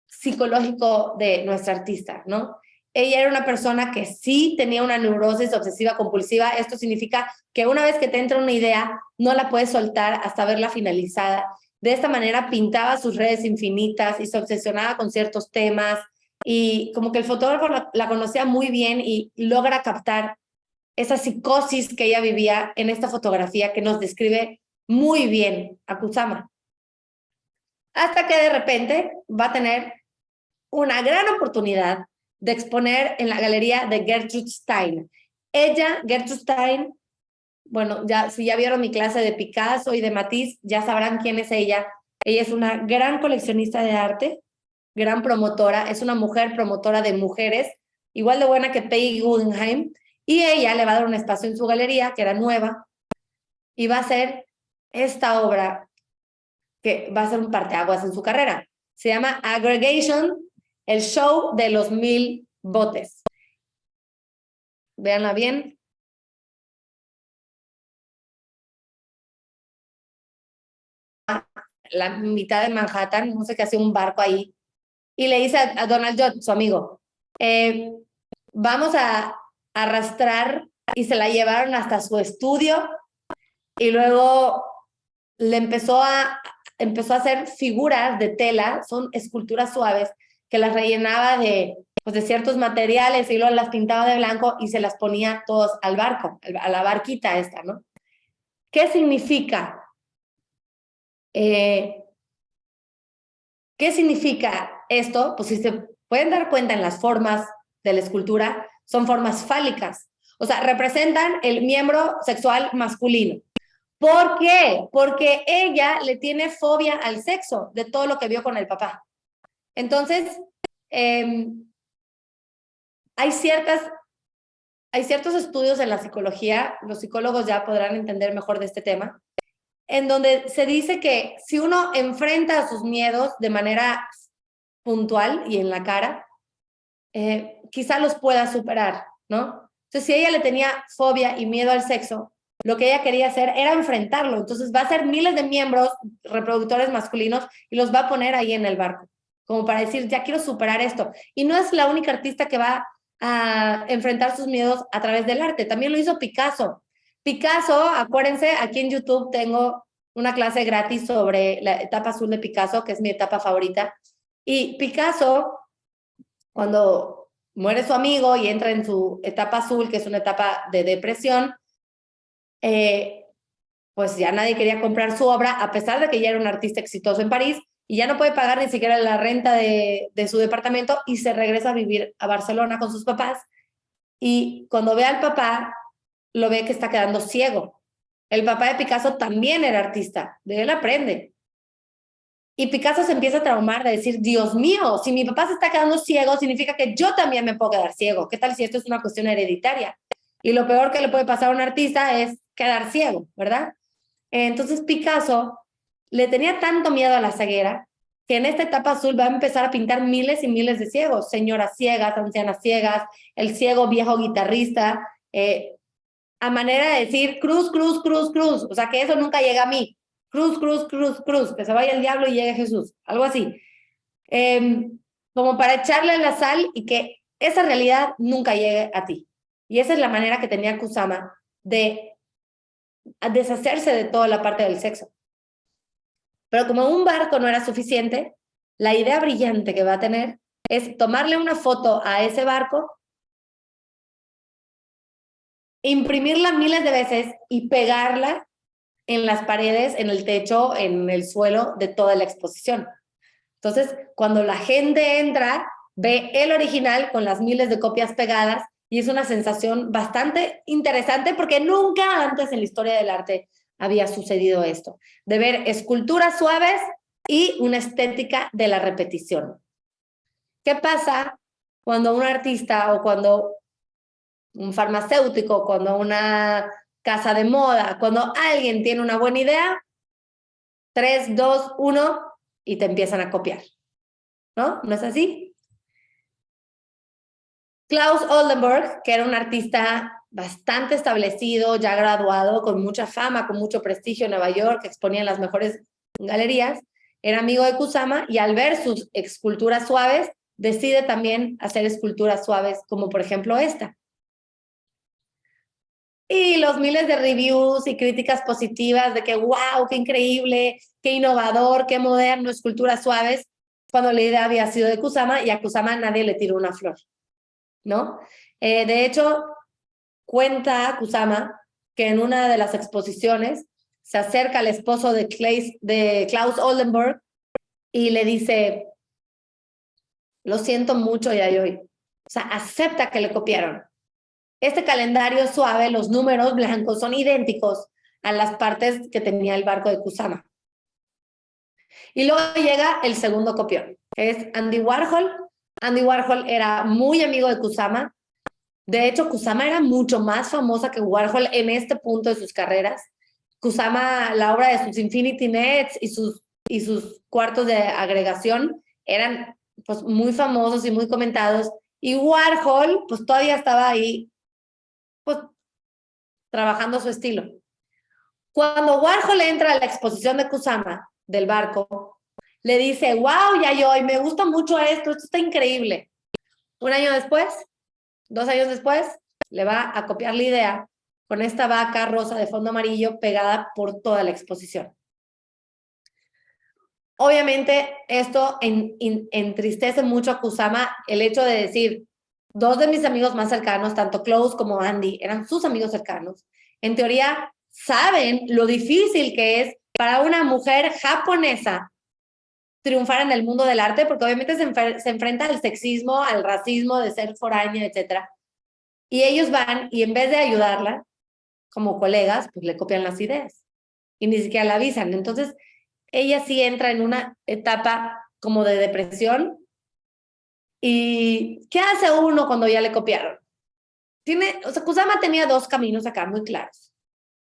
psicológico de nuestra artista, ¿no? Ella era una persona que sí tenía una neurosis obsesiva compulsiva. Esto significa que una vez que te entra una idea, no la puedes soltar hasta verla finalizada. De esta manera pintaba sus redes infinitas y se obsesionaba con ciertos temas y como que el fotógrafo la conocía muy bien y logra captar esa psicosis que ella vivía en esta fotografía que nos describe muy bien a Kusama. Hasta que de repente va a tener una gran oportunidad de exponer en la galería de Gertrude Stein. Ella, Gertrude Stein, bueno, ya, si ya vieron mi clase de Picasso y de Matisse, ya sabrán quién es ella. Ella es una gran coleccionista de arte, gran promotora, es una mujer promotora de mujeres, igual de buena que Peggy Guggenheim, y ella le va a dar un espacio en su galería, que era nueva, y va a hacer esta obra que va a ser un parteaguas en su carrera. Se llama Aggregation, el show de los 1000 botes. Véanla bien. La mitad de Manhattan, no sé qué hace un barco ahí, y le dice a Donald Judd, su amigo, vamos a arrastrar, y se la llevaron hasta su estudio, y luego le empezó a hacer figuras de tela, son esculturas suaves, que las rellenaba de pues, de ciertos materiales y luego las pintaba de blanco y se las ponía todos al barco, a la barquita esta, ¿no? ¿Qué significa? ¿Qué significa esto? Pues si se pueden dar cuenta en las formas de la escultura, son formas fálicas. O sea, representan el miembro sexual masculino. ¿Por qué? Porque ella le tiene fobia al sexo de todo lo que vio con el papá. Entonces, hay ciertos estudios en la psicología, los psicólogos ya podrán entender mejor de este tema, en donde se dice que si uno enfrenta sus miedos de manera puntual y en la cara, quizá los pueda superar, ¿no? Entonces, si ella le tenía fobia y miedo al sexo, lo que ella quería hacer era enfrentarlo. Entonces, va a ser miles de miembros reproductores masculinos y los va a poner ahí en el barco, como para decir, ya quiero superar esto. Y no es la única artista que va a enfrentar sus miedos a través del arte. También lo hizo Picasso. Picasso, acuérdense, aquí en YouTube tengo una clase gratis sobre la etapa azul de Picasso, que es mi etapa favorita. Y Picasso, cuando muere su amigo y entra en su etapa azul, que es una etapa de depresión, pues ya nadie quería comprar su obra, a pesar de que ya era un artista exitoso en París, y ya no puede pagar ni siquiera la renta de su departamento, y se regresa a vivir a Barcelona con sus papás, y cuando ve al papá, lo ve que está quedando ciego. El papá de Picasso también era artista, de él aprende. Y Picasso se empieza a traumar de decir, Dios mío, si mi papá se está quedando ciego, significa que yo también me puedo quedar ciego. ¿Qué tal si esto es una cuestión hereditaria? Y lo peor que le puede pasar a un artista es quedar ciego, ¿verdad? Entonces Picasso le tenía tanto miedo a la ceguera que en esta etapa azul va a empezar a pintar miles y miles de ciegos, señoras ciegas, ancianas ciegas, el ciego viejo guitarrista, a manera de decir cruz, cruz, cruz, cruz, o sea que eso nunca llega a mí, cruz, cruz, cruz, cruz, que se vaya el diablo y llegue Jesús, algo así, como para echarle la sal y que esa realidad nunca llegue a ti. Y esa es la manera que tenía Kusama de deshacerse de toda la parte del sexo. Pero como un barco no era suficiente, la idea brillante que va a tener es tomarle una foto a ese barco, imprimirla miles de veces y pegarla en las paredes, en el techo, en el suelo de toda la exposición. Entonces, cuando la gente entra, ve el original con las miles de copias pegadas y es una sensación bastante interesante porque nunca antes en la historia del arte había sucedido esto, de ver esculturas suaves y una estética de la repetición. ¿Qué pasa cuando un artista o cuando un farmacéutico, cuando una casa de moda, cuando alguien tiene una buena idea? 3, 2, 1 y te empiezan a copiar, ¿no? ¿No es así? Klaus Oldenburg, que era un artista bastante establecido, ya graduado, con mucha fama, con mucho prestigio en Nueva York, que exponía en las mejores galerías, era amigo de Kusama y al ver sus esculturas suaves, decide también hacer esculturas suaves, como por ejemplo esta. Y los miles de reviews y críticas positivas de que wow, qué increíble, qué innovador, qué moderno, esculturas suaves, cuando la idea había sido de Kusama y a Kusama nadie le tiró una flor, ¿no? De hecho, cuenta Kusama que en una de las exposiciones se acerca al esposo de Klaus Oldenburg y le dice, lo siento mucho, Yayoi. O sea, acepta que le copiaron. Este calendario suave, los números blancos son idénticos a las partes que tenía el barco de Kusama. Y luego llega el segundo copión, que es Andy Warhol. Andy Warhol era muy amigo de Kusama. De hecho, Kusama era mucho más famosa que Warhol en este punto de sus carreras. Kusama, la obra de sus Infinity Nets y sus cuartos de agregación eran pues muy famosos y muy comentados. Y Warhol pues todavía estaba ahí pues trabajando su estilo. Cuando Warhol entra a la exposición de Kusama del barco, le dice, wow, Yayoi, me gusta mucho esto está increíble. Un año después, 2 años después, le va a copiar la idea con esta vaca rosa de fondo amarillo pegada por toda la exposición. Obviamente esto entristece mucho a Kusama, el hecho de decir, dos de mis amigos más cercanos, tanto Klaus como Andy, eran sus amigos cercanos. En teoría, saben lo difícil que es para una mujer japonesa triunfar en el mundo del arte, porque obviamente se enfrenta al sexismo, al racismo de ser foránea, etcétera. Y ellos van y en vez de ayudarla, como colegas, pues le copian las ideas y ni siquiera la avisan. Entonces, ella sí entra en una etapa como de depresión. ¿Y qué hace uno cuando ya le copiaron? O sea, Kusama tenía dos caminos acá muy claros.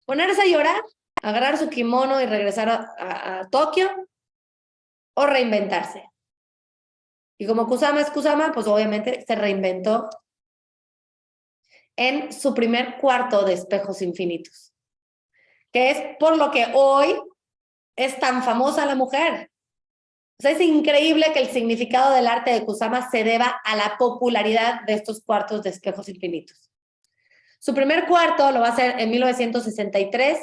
Ponerse a llorar, agarrar su kimono y regresar a Tokio, o reinventarse. Y como Kusama es Kusama, pues obviamente se reinventó en su primer cuarto de espejos infinitos, que es por lo que hoy es tan famosa la mujer. O sea, es increíble que el significado del arte de Kusama se deba a la popularidad de estos cuartos de espejos infinitos. Su primer cuarto lo va a hacer en 1963.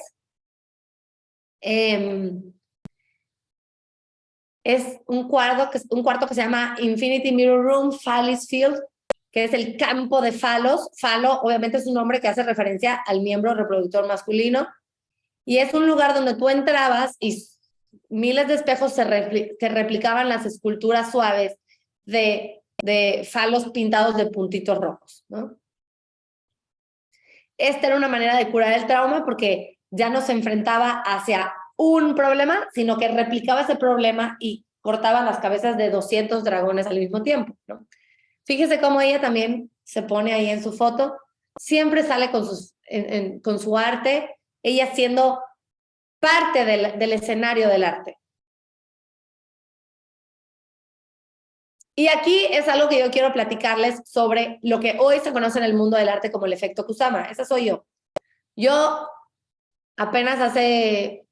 Es un cuarto que se llama Infinity Mirror Room, Phallis Field, que es el campo de Falos. Falo, obviamente, es un nombre que hace referencia al miembro reproductor masculino. Y es un lugar donde tú entrabas y miles de espejos que replicaban las esculturas suaves de falos pintados de puntitos rojos, ¿no? Esta era una manera de curar el trauma porque ya no se enfrentaba hacia un problema, sino que replicaba ese problema y cortaba las cabezas de 200 dragones al mismo tiempo, ¿no? Fíjese cómo ella también se pone ahí en su foto, siempre sale con su arte, ella siendo parte del escenario del arte. Y aquí es algo que yo quiero platicarles sobre lo que hoy se conoce en el mundo del arte como el efecto Kusama. Esa soy yo. Yo apenas hace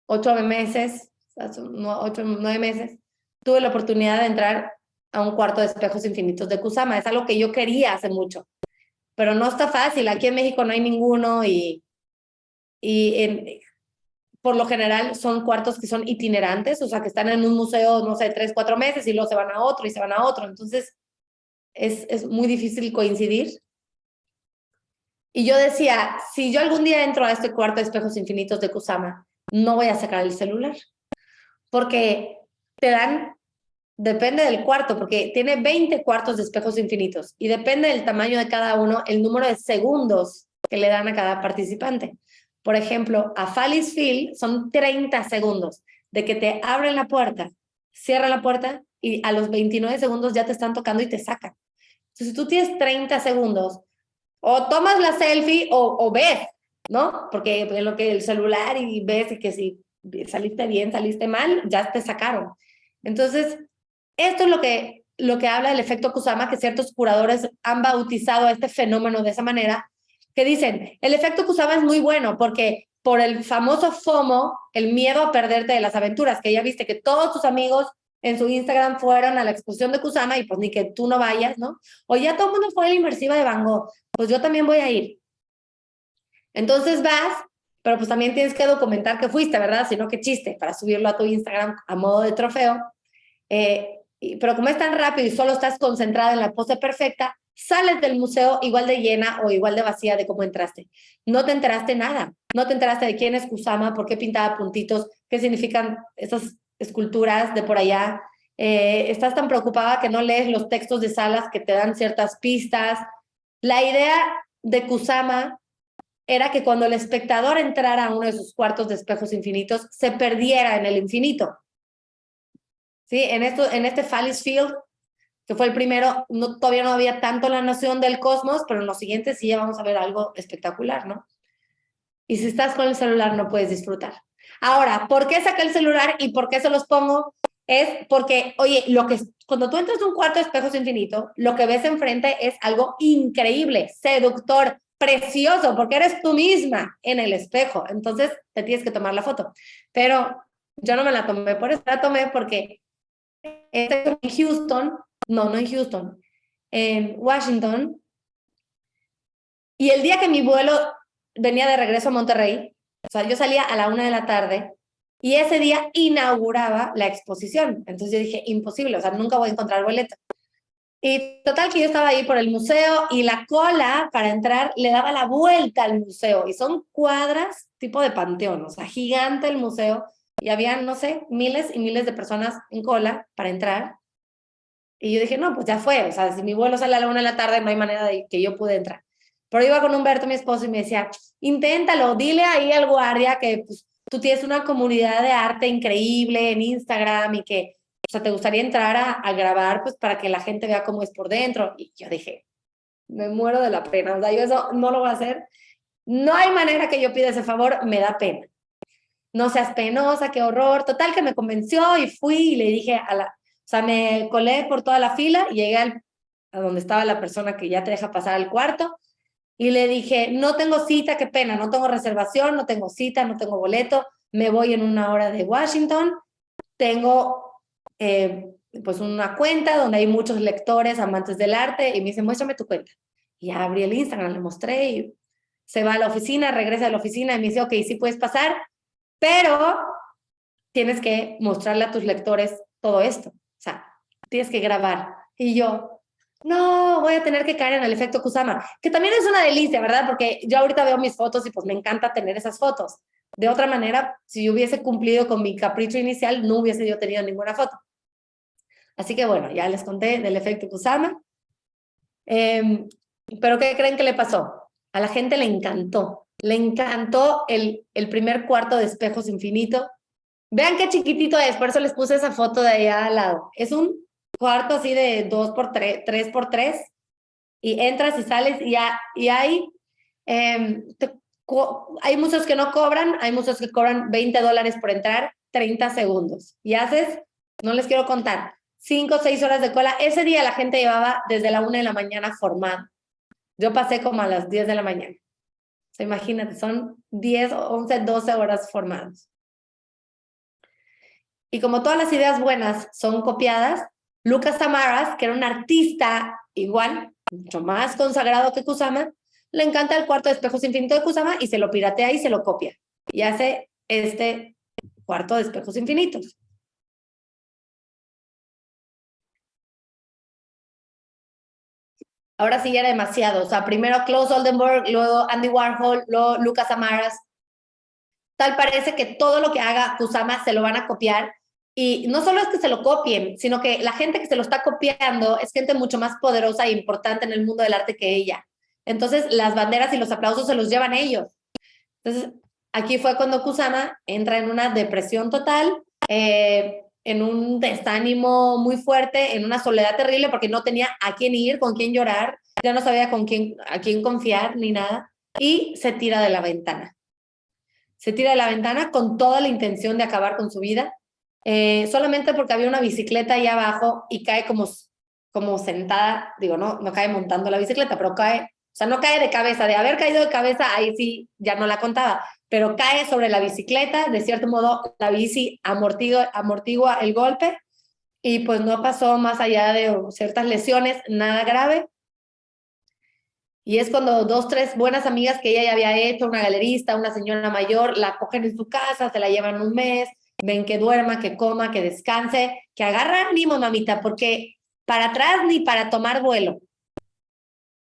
8 meses, 8, 9 meses, tuve la oportunidad de entrar a un cuarto de espejos infinitos de Kusama. Es algo que yo quería hace mucho, pero no está fácil. Aquí en México no hay ninguno y por lo general son cuartos que son itinerantes, o sea, que están en un museo, no sé, 3, 4 meses y luego se van a otro y se van a otro. Entonces, es muy difícil coincidir. Y yo decía, si yo algún día entro a este cuarto de espejos infinitos de Kusama, no voy a sacar el celular, porque te dan, depende del cuarto, porque tiene 20 cuartos de espejos infinitos y depende del tamaño de cada uno, el número de segundos que le dan a cada participante. Por ejemplo, a Phallis Field son 30 segundos de que te abren la puerta, cierran la puerta y a los 29 segundos ya te están tocando y te sacan. Entonces, si tú tienes 30 segundos, o tomas la selfie o ves, ¿no? Porque en lo que el celular y ves y que si saliste bien, saliste mal, ya te sacaron. Entonces, esto es lo que habla del efecto Kusama, que ciertos curadores han bautizado a este fenómeno de esa manera, que dicen, el efecto Kusama es muy bueno porque por el famoso FOMO, el miedo a perderte de las aventuras, que ya viste que todos tus amigos en su Instagram fueron a la exposición de Kusama y pues ni que tú no vayas, ¿no? O ya todo el mundo fue a la inmersiva de Van Gogh, pues yo también voy a ir. Entonces vas, pero pues también tienes que documentar que fuiste, ¿verdad? Si no, qué chiste, para subirlo a tu Instagram a modo de trofeo. Pero como es tan rápido y solo estás concentrada en la pose perfecta, sales del museo igual de llena o igual de vacía de cómo entraste. No te enteraste nada. No te enteraste de quién es Kusama, por qué pintaba puntitos, qué significan esas esculturas de por allá. Estás tan preocupada que no lees los textos de salas que te dan ciertas pistas. La idea de Kusama era que cuando el espectador entrara a uno de sus cuartos de espejos infinitos, se perdiera en el infinito. ¿Sí? En este Phallis Field, que fue el primero, todavía no había tanto la noción del cosmos, pero en los siguientes sí ya vamos a ver algo espectacular, ¿no? Y si estás con el celular no puedes disfrutar. Ahora, ¿por qué saqué el celular y por qué se los pongo? Es porque, oye, cuando tú entras a un cuarto de espejos infinito, lo que ves enfrente es algo increíble, seductor, precioso, porque eres tú misma en el espejo. Entonces, te tienes que tomar la foto. Pero yo no me la tomé por eso, la tomé porque en Houston, no en Houston, en Washington, y el día que mi vuelo venía de regreso a Monterrey, o sea, yo salía a la 1 de la tarde Y ese día inauguraba la exposición. Entonces yo dije, imposible, o sea, nunca voy a encontrar boleto. Y total que yo estaba ahí por el museo y la cola para entrar le daba la vuelta al museo. Y son cuadras tipo de panteón, o sea, gigante el museo. Y había, no sé, miles y miles de personas en cola para entrar. Y yo dije, no, pues ya fue. O sea, si mi vuelo sale a la 1 de la tarde, no hay manera de que yo pude entrar. Pero iba con Humberto, mi esposo, y me decía, inténtalo, dile ahí al guardia que pues, tú tienes una comunidad de arte increíble en Instagram y que, o sea, te gustaría entrar a grabar, pues para que la gente vea cómo es por dentro. Y yo dije, me muero de la pena. O sea, yo eso no lo voy a hacer. No hay manera que yo pida ese favor, me da pena. No seas penosa, qué horror. Total que me convenció y fui y le dije o sea, me colé por toda la fila y llegué a donde estaba la persona que ya te deja pasar al cuarto y le dije, no tengo cita, qué pena, no tengo reservación, no tengo cita, no tengo boleto, me voy en 1 hora de Washington, tengo pues una cuenta donde hay muchos lectores, amantes del arte y me dice, muéstrame tu cuenta. Y ya abrí el Instagram, le mostré y se va a la oficina, regresa a la oficina y me dice, ok, sí puedes pasar, pero tienes que mostrarle a tus lectores todo esto. O sea, tienes que grabar. Y yo, no, voy a tener que caer en el efecto Kusama, que también es una delicia, ¿verdad? Porque yo ahorita veo mis fotos y pues me encanta tener esas fotos. De otra manera, si yo hubiese cumplido con mi capricho inicial, no hubiese yo tenido ninguna foto. Así que bueno, ya les conté del efecto Kusama. Pero ¿qué creen que le pasó? A la gente le encantó. Le encantó el primer cuarto de espejos infinito. Vean qué chiquitito es, por eso les puse esa foto de allá al lado. Es un cuarto así de 2x3, 3x3, y entras y sales y hay museos que no cobran, hay museos que cobran $20 por entrar, 30 segundos. Y haces, no les quiero contar, 5 o 6 horas de cola. Ese día la gente llevaba desde la 1 de la mañana formada. Yo pasé como a las 10 de la mañana. O sea, imagínate, son 10, 11, 12 horas formados. Y como todas las ideas buenas son copiadas, Lucas Tamaras, que era un artista igual, mucho más consagrado que Kusama, le encanta el cuarto de espejos infinito de Kusama y se lo piratea y se lo copia. Y hace este cuarto de espejos infinitos. Ahora sí ya era demasiado. O sea, primero Klaus Oldenburg, luego Andy Warhol, luego Lucas Tamaras. Tal parece que todo lo que haga Kusama se lo van a copiar. Y no solo es que se lo copien, sino que la gente que se lo está copiando es gente mucho más poderosa e importante en el mundo del arte que ella. Entonces, las banderas y los aplausos se los llevan ellos. Entonces, aquí fue cuando Kusama entra en una depresión total, en un desánimo muy fuerte, en una soledad terrible, porque no tenía a quién ir, con quién llorar, ya no sabía a quién confiar ni nada, y se tira de la ventana. Se tira de la ventana con toda la intención de acabar con su vida, solamente porque había una bicicleta ahí abajo y cae como sentada, digo, no cae montando la bicicleta, pero cae, o sea, no cae de cabeza, de haber caído de cabeza, ahí sí ya no la contaba, pero cae sobre la bicicleta, de cierto modo la bici amortigua el golpe y pues no pasó más allá de ciertas lesiones, nada grave. Y es cuando 2, 3 buenas amigas que ella ya había hecho, una galerista, una señora mayor, la cogen en su casa, se la llevan un mes, ven que duerma, que coma, que descanse, que agarra ánimo, mamita, porque para atrás ni para tomar vuelo.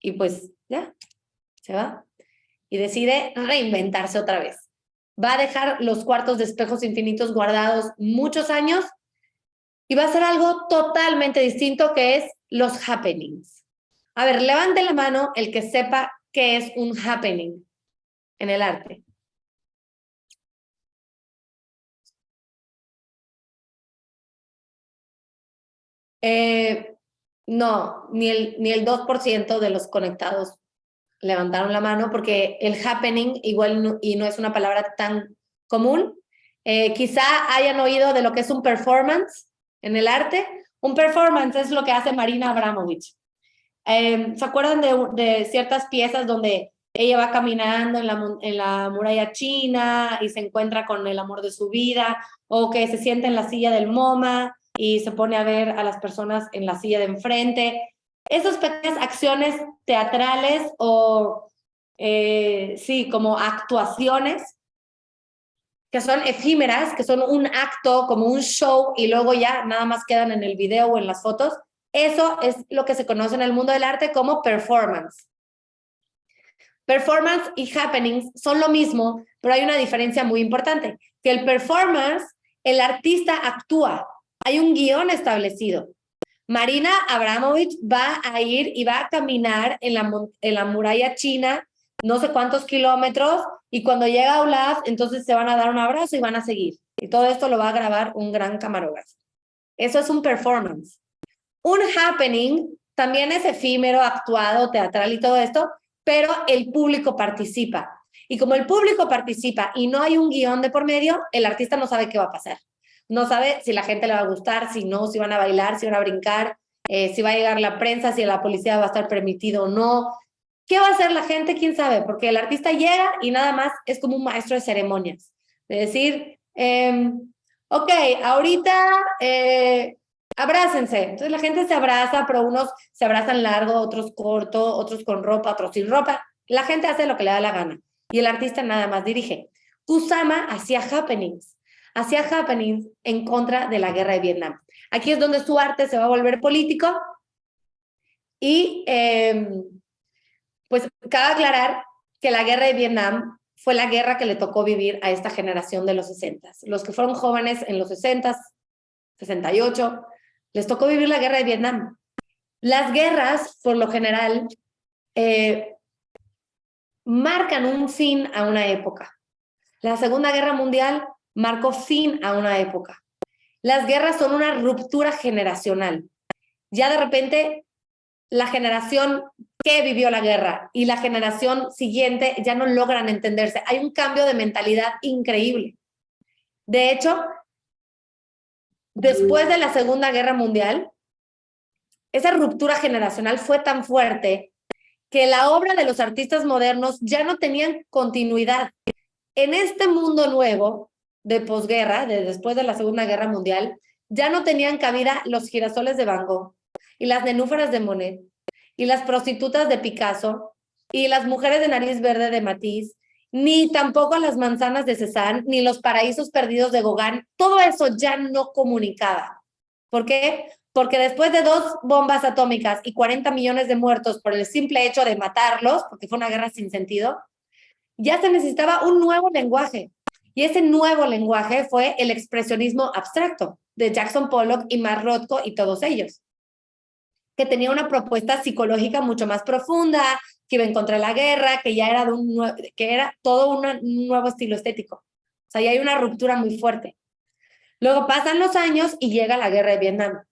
Y pues ya, se va. Y decide reinventarse otra vez. Va a dejar los cuartos de espejos infinitos guardados muchos años y va a hacer algo totalmente distinto que es los happenings. A ver, levante la mano el que sepa qué es un happening en el arte. No, ni el 2% de los conectados levantaron la mano porque el happening igual y no es una palabra tan común. Quizá hayan oído de lo que es un performance en el arte. Un performance es lo que hace Marina Abramovich. ¿Se acuerdan de ciertas piezas donde ella va caminando en la muralla china y se encuentra con el amor de su vida, o que se sienta en la silla del MoMA y se pone a ver a las personas en la silla de enfrente? Esas pequeñas acciones teatrales o, sí, como actuaciones, que son efímeras, que son un acto, como un show, y luego ya nada más quedan en el video o en las fotos. Eso es lo que se conoce en el mundo del arte como performance. Performance y happenings son lo mismo, pero hay una diferencia muy importante, que el performance, el artista actúa, hay un guión establecido. Marina Abramovich va a ir y va a caminar en la muralla china, no sé cuántos kilómetros, y cuando llega a Olaf, entonces se van a dar un abrazo y van a seguir. Y todo esto lo va a grabar un gran camarógrafo. Eso es un performance. Un happening también es efímero, actuado, teatral y todo esto, pero el público participa. Y como el público participa y no hay un guión de por medio, el artista no sabe qué va a pasar. No sabe si la gente le va a gustar, si no, si van a bailar, si van a brincar, si va a llegar la prensa, si la policía va a estar permitido o no. ¿Qué va a hacer la gente? ¿Quién sabe? Porque el artista llega y nada más es como un maestro de ceremonias. De decir, ok, ahorita abrácense. Entonces la gente se abraza, pero unos se abrazan largo, otros corto, otros con ropa, otros sin ropa. La gente hace lo que le da la gana y el artista nada más dirige. Kusama hacía happenings en contra de la guerra de Vietnam. Aquí es donde su arte se va a volver político y pues cabe aclarar que la guerra de Vietnam fue la guerra que le tocó vivir a esta generación de los 60. Los que fueron jóvenes en los 60, 68, les tocó vivir la guerra de Vietnam. Las guerras, por lo general, marcan un fin a una época. La Segunda Guerra Mundial marcó fin a una época. Las guerras son una ruptura generacional. Ya de repente, la generación que vivió la guerra y la generación siguiente ya no logran entenderse. Hay un cambio de mentalidad increíble. De hecho, después de la Segunda Guerra Mundial, esa ruptura generacional fue tan fuerte que la obra de los artistas modernos ya no tenían continuidad. En este mundo nuevo de posguerra, de después de la Segunda Guerra Mundial, ya no tenían cabida los girasoles de Van Gogh y las nenúfares de Monet y las prostitutas de Picasso y las mujeres de nariz verde de Matisse, ni tampoco las manzanas de Cézanne, ni los paraísos perdidos de Gauguin. Todo eso ya no comunicaba. ¿Por qué? Porque después de 2 bombas atómicas y 40 millones de muertos por el simple hecho de matarlos, porque fue una guerra sin sentido, ya se necesitaba un nuevo lenguaje. Y ese nuevo lenguaje fue el expresionismo abstracto de Jackson Pollock y Mark Rothko y todos ellos, que tenía una propuesta psicológica mucho más profunda, que iba en contra de la guerra, que ya era, que era todo un nuevo estilo estético. O sea, ya hay una ruptura muy fuerte. Luego pasan los años y llega la guerra de Vietnam.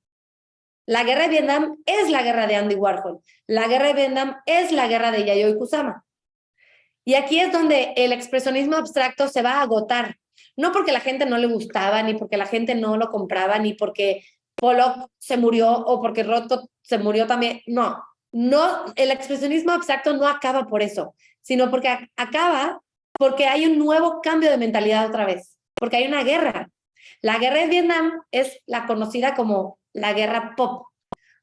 La guerra de Vietnam es la guerra de Andy Warhol. La guerra de Vietnam es la guerra de Yayoi Kusama. Y aquí es donde el expresionismo abstracto se va a agotar. No porque la gente no le gustaba, ni porque la gente no lo compraba, ni porque Pollock se murió o porque Rothko se murió también. No, el expresionismo abstracto no acaba por eso, sino porque acaba porque hay un nuevo cambio de mentalidad otra vez, porque hay una guerra. La guerra de Vietnam es la conocida como la guerra pop,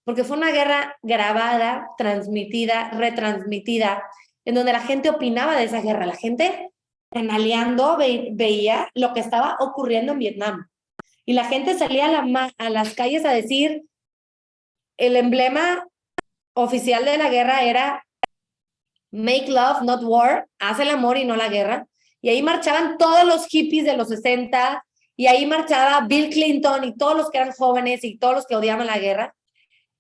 porque fue una guerra grabada, transmitida, retransmitida, en donde la gente opinaba de esa guerra. La gente canaleando veía lo que estaba ocurriendo en Vietnam. Y la gente salía a las calles a decir, el emblema oficial de la guerra era Make love, not war, haz el amor y no la guerra. Y ahí marchaban todos los hippies de los 60, y ahí marchaba Bill Clinton y todos los que eran jóvenes y todos los que odiaban la guerra.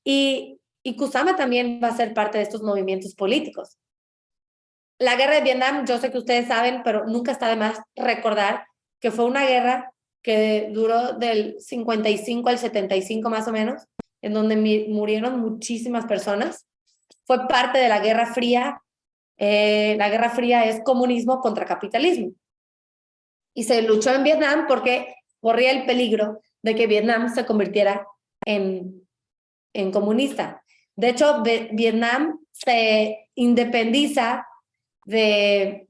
Y Kusama también va a ser parte de estos movimientos políticos. La guerra de Vietnam, yo sé que ustedes saben, pero nunca está de más recordar que fue una guerra que duró del 55 al 75 más o menos, en donde murieron muchísimas personas. Fue parte de la Guerra Fría. La Guerra Fría es comunismo contra capitalismo. Y se luchó en Vietnam porque corría el peligro de que Vietnam se convirtiera en comunista. De hecho, Vietnam se independiza de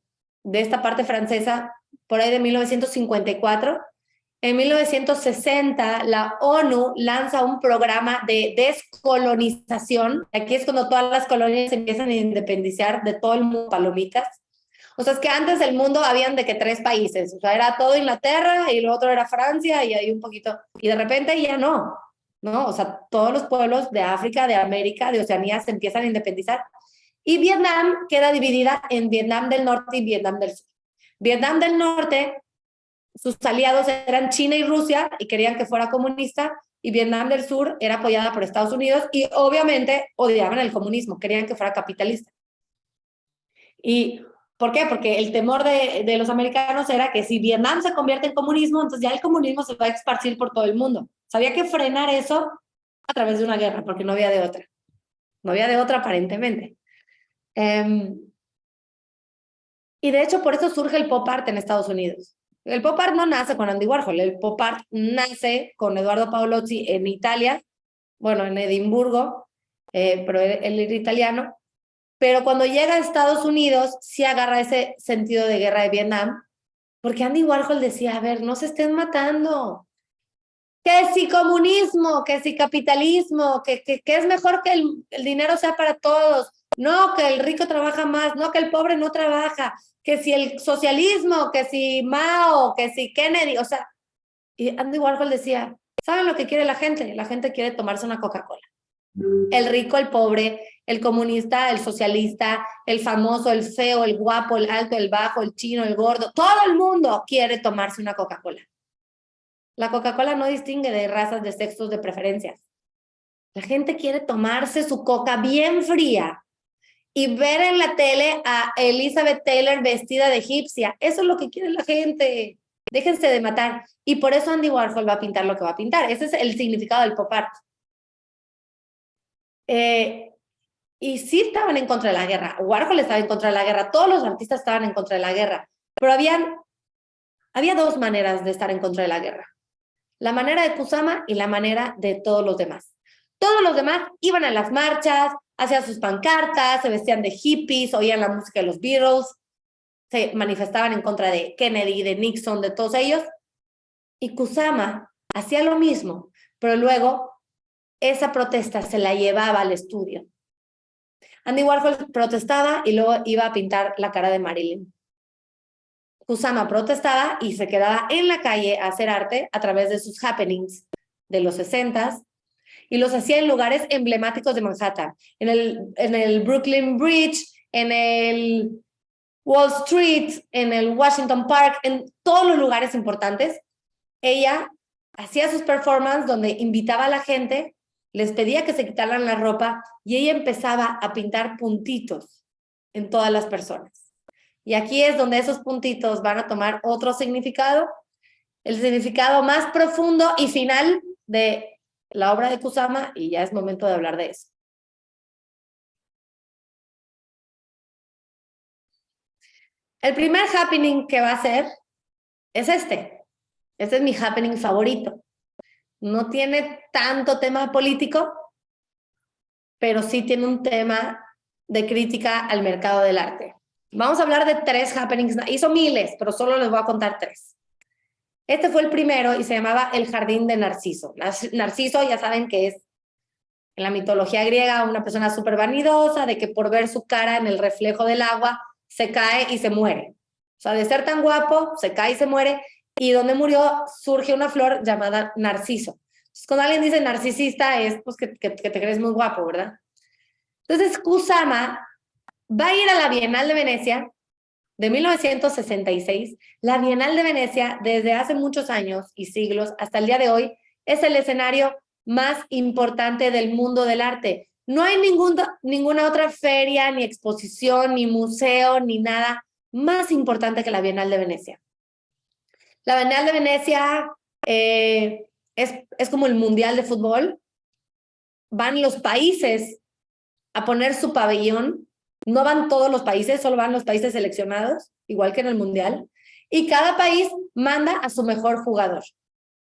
esta parte francesa por ahí de 1954. En 1960, la ONU lanza un programa de descolonización. Aquí es cuando todas las colonias se empiezan a independizar de todo el mundo, palomitas. O sea, es que antes el mundo habían de que 3 países, o sea, era todo Inglaterra y lo otro era Francia y ahí un poquito, y de repente ya no, ¿no? O sea, todos los pueblos de África, de América, de Oceanía se empiezan a independizar y Vietnam queda dividida en Vietnam del Norte y Vietnam del Sur. Vietnam del Norte, sus aliados eran China y Rusia y querían que fuera comunista, y Vietnam del Sur era apoyada por Estados Unidos y obviamente odiaban el comunismo, querían que fuera capitalista. ¿Y por qué? Porque el temor de los americanos era que si Vietnam se convierte en comunismo, entonces ya el comunismo se va a esparcir por todo el mundo. Había que frenar eso a través de una guerra, porque no había de otra. No había de otra aparentemente. Y de hecho por eso surge el pop art en Estados Unidos. El pop art no nace con Andy Warhol, el pop art nace con Eduardo Paolozzi en Italia, bueno, en Edimburgo, pero él era italiano. Pero cuando llega a Estados Unidos, sí agarra ese sentido de guerra de Vietnam, porque Andy Warhol decía, a ver, no se estén matando. Que si comunismo, que si capitalismo, que es mejor que el dinero sea para todos. No, que el rico trabaja más, no, que el pobre no trabaja. Que si el socialismo, que si Mao, que si Kennedy, o sea, y Andy Warhol decía, ¿saben lo que quiere la gente? La gente quiere tomarse una Coca-Cola. El rico, el pobre, el comunista, el socialista, el famoso, el feo, el guapo, el alto, el bajo, el chino, el gordo, todo el mundo quiere tomarse una Coca-Cola. La Coca-Cola no distingue de razas, de sexos, de preferencias. La gente quiere tomarse su coca bien fría y ver en la tele a Elizabeth Taylor vestida de egipcia. Eso es lo que quiere la gente. Déjense de matar. Y por eso Andy Warhol va a pintar lo que va a pintar. Ese es el significado del pop art. Y sí estaban en contra de la guerra. Warhol estaba en contra de la guerra. Todos los artistas estaban en contra de la guerra. Pero había 2 maneras de estar en contra de la guerra. La manera de Kusama y la manera de todos los demás. Todos los demás iban a las marchas, hacían sus pancartas, se vestían de hippies, oían la música de los Beatles, se manifestaban en contra de Kennedy, de Nixon, de todos ellos. Y Kusama hacía lo mismo, pero luego esa protesta se la llevaba al estudio. Andy Warhol protestaba y luego iba a pintar la cara de Marilyn. Kusama protestaba y se quedaba en la calle a hacer arte a través de sus happenings de los 60s y los hacía en lugares emblemáticos de Manhattan, en el Brooklyn Bridge, en el Wall Street, en el Washington Park, en todos los lugares importantes. Ella hacía sus performances donde invitaba a la gente, les pedía que se quitaran la ropa y ella empezaba a pintar puntitos en todas las personas. Y aquí es donde esos puntitos van a tomar otro significado, el significado más profundo y final de la obra de Kusama, y ya es momento de hablar de eso. El primer happening que va a hacer es este. Este es mi happening favorito. No tiene tanto tema político, pero sí tiene un tema de crítica al mercado del arte. Vamos a hablar de 3 happenings. Hizo miles, pero solo les voy a contar 3. Este fue el primero y se llamaba El Jardín de Narciso. Narciso, ya saben que es en la mitología griega una persona súper vanidosa, de que por ver su cara en el reflejo del agua se cae y se muere. O sea, de ser tan guapo, se cae y se muere, y donde murió surge una flor llamada narciso. Entonces, cuando alguien dice narcisista es pues que te crees muy guapo, ¿verdad? Entonces, Kusama va a ir a la Bienal de Venecia de 1966. La Bienal de Venecia, desde hace muchos años y siglos hasta el día de hoy, es el escenario más importante del mundo del arte. No hay ninguna otra feria, ni exposición, ni museo, ni nada más importante que la Bienal de Venecia. La Bienal de Venecia es como el Mundial de Fútbol. Van los países a poner su pabellón. No van todos los países, solo van los países seleccionados, igual que en el Mundial. Y cada país manda a su mejor jugador.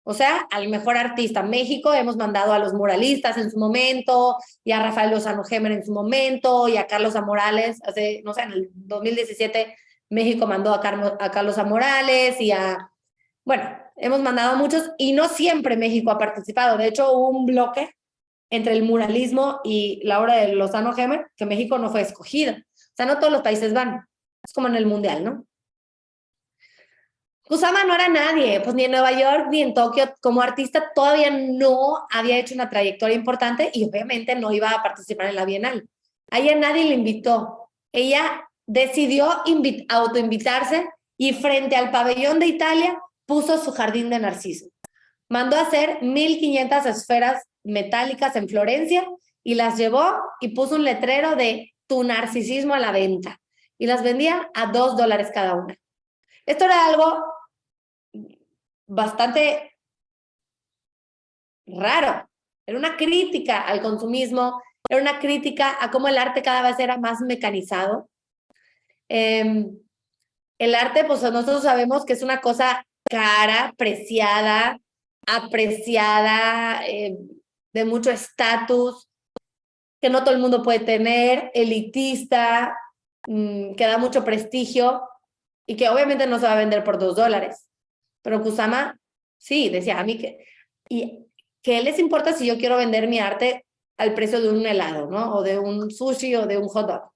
O sea, al mejor artista. México hemos mandado a los muralistas en su momento, y a Rafael Lozano Gemer en su momento, y a Carlos Amorales. Hace, no sé, en el 2017 México mandó a Carlos Amorales y a... Bueno, hemos mandado a muchos y no siempre México ha participado. De hecho, hubo un bloque entre el muralismo y la obra de Lozano Gemer que México no fue escogida. O sea, no todos los países van. Es como en el mundial, ¿no? Kusama no era nadie, pues ni en Nueva York ni en Tokio, como artista todavía no había hecho una trayectoria importante y obviamente no iba a participar en la Bienal. A ella nadie le invitó. Ella decidió autoinvitarse y frente al pabellón de Italia puso su jardín de narciso. Mandó a hacer 1,500 esferas metálicas en Florencia y las llevó y puso un letrero de tu narcisismo a la venta y las vendía a $2 cada una. Esto era algo bastante raro. Era una crítica al consumismo, era una crítica a cómo el arte cada vez era más mecanizado. El arte, pues nosotros sabemos que es una cosa cara, preciada, apreciada, de mucho estatus, que no todo el mundo puede tener, elitista, que da mucho prestigio y que obviamente no se va a vender por $2. Pero Kusama, sí, decía a mí que... ¿Y qué les importa si yo quiero vender mi arte al precio de un helado, ¿no? O de un sushi o de un hot dog?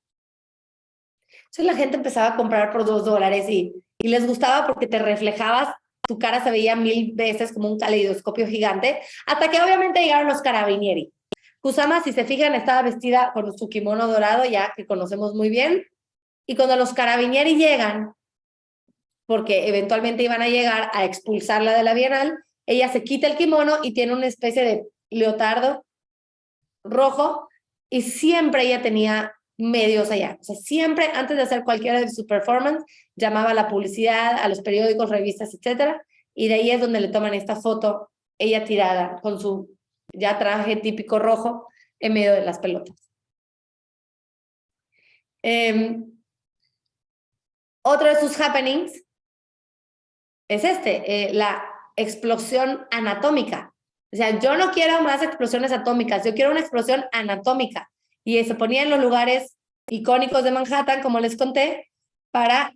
Entonces la gente empezaba a comprar por $2 y les gustaba porque te reflejabas, tu cara se veía 1,000 veces como un caleidoscopio gigante, hasta que obviamente llegaron los carabinieri. Kusama, si se fijan, estaba vestida con su kimono dorado, ya que conocemos muy bien, y cuando los carabinieri llegan, porque eventualmente iban a llegar a expulsarla de la Bienal, ella se quita el kimono y tiene una especie de leotardo rojo y siempre ella tenía medios allá. O sea, siempre antes de hacer cualquiera de sus performances, llamaba a la publicidad, a los periódicos, revistas, etcétera, y de ahí es donde le toman esta foto, ella tirada con su ya traje típico rojo en medio de las pelotas. Otro de sus happenings es la explosión anatómica. O sea, yo no quiero más explosiones atómicas, yo quiero una explosión anatómica. Y se ponía en los lugares icónicos de Manhattan, como les conté, para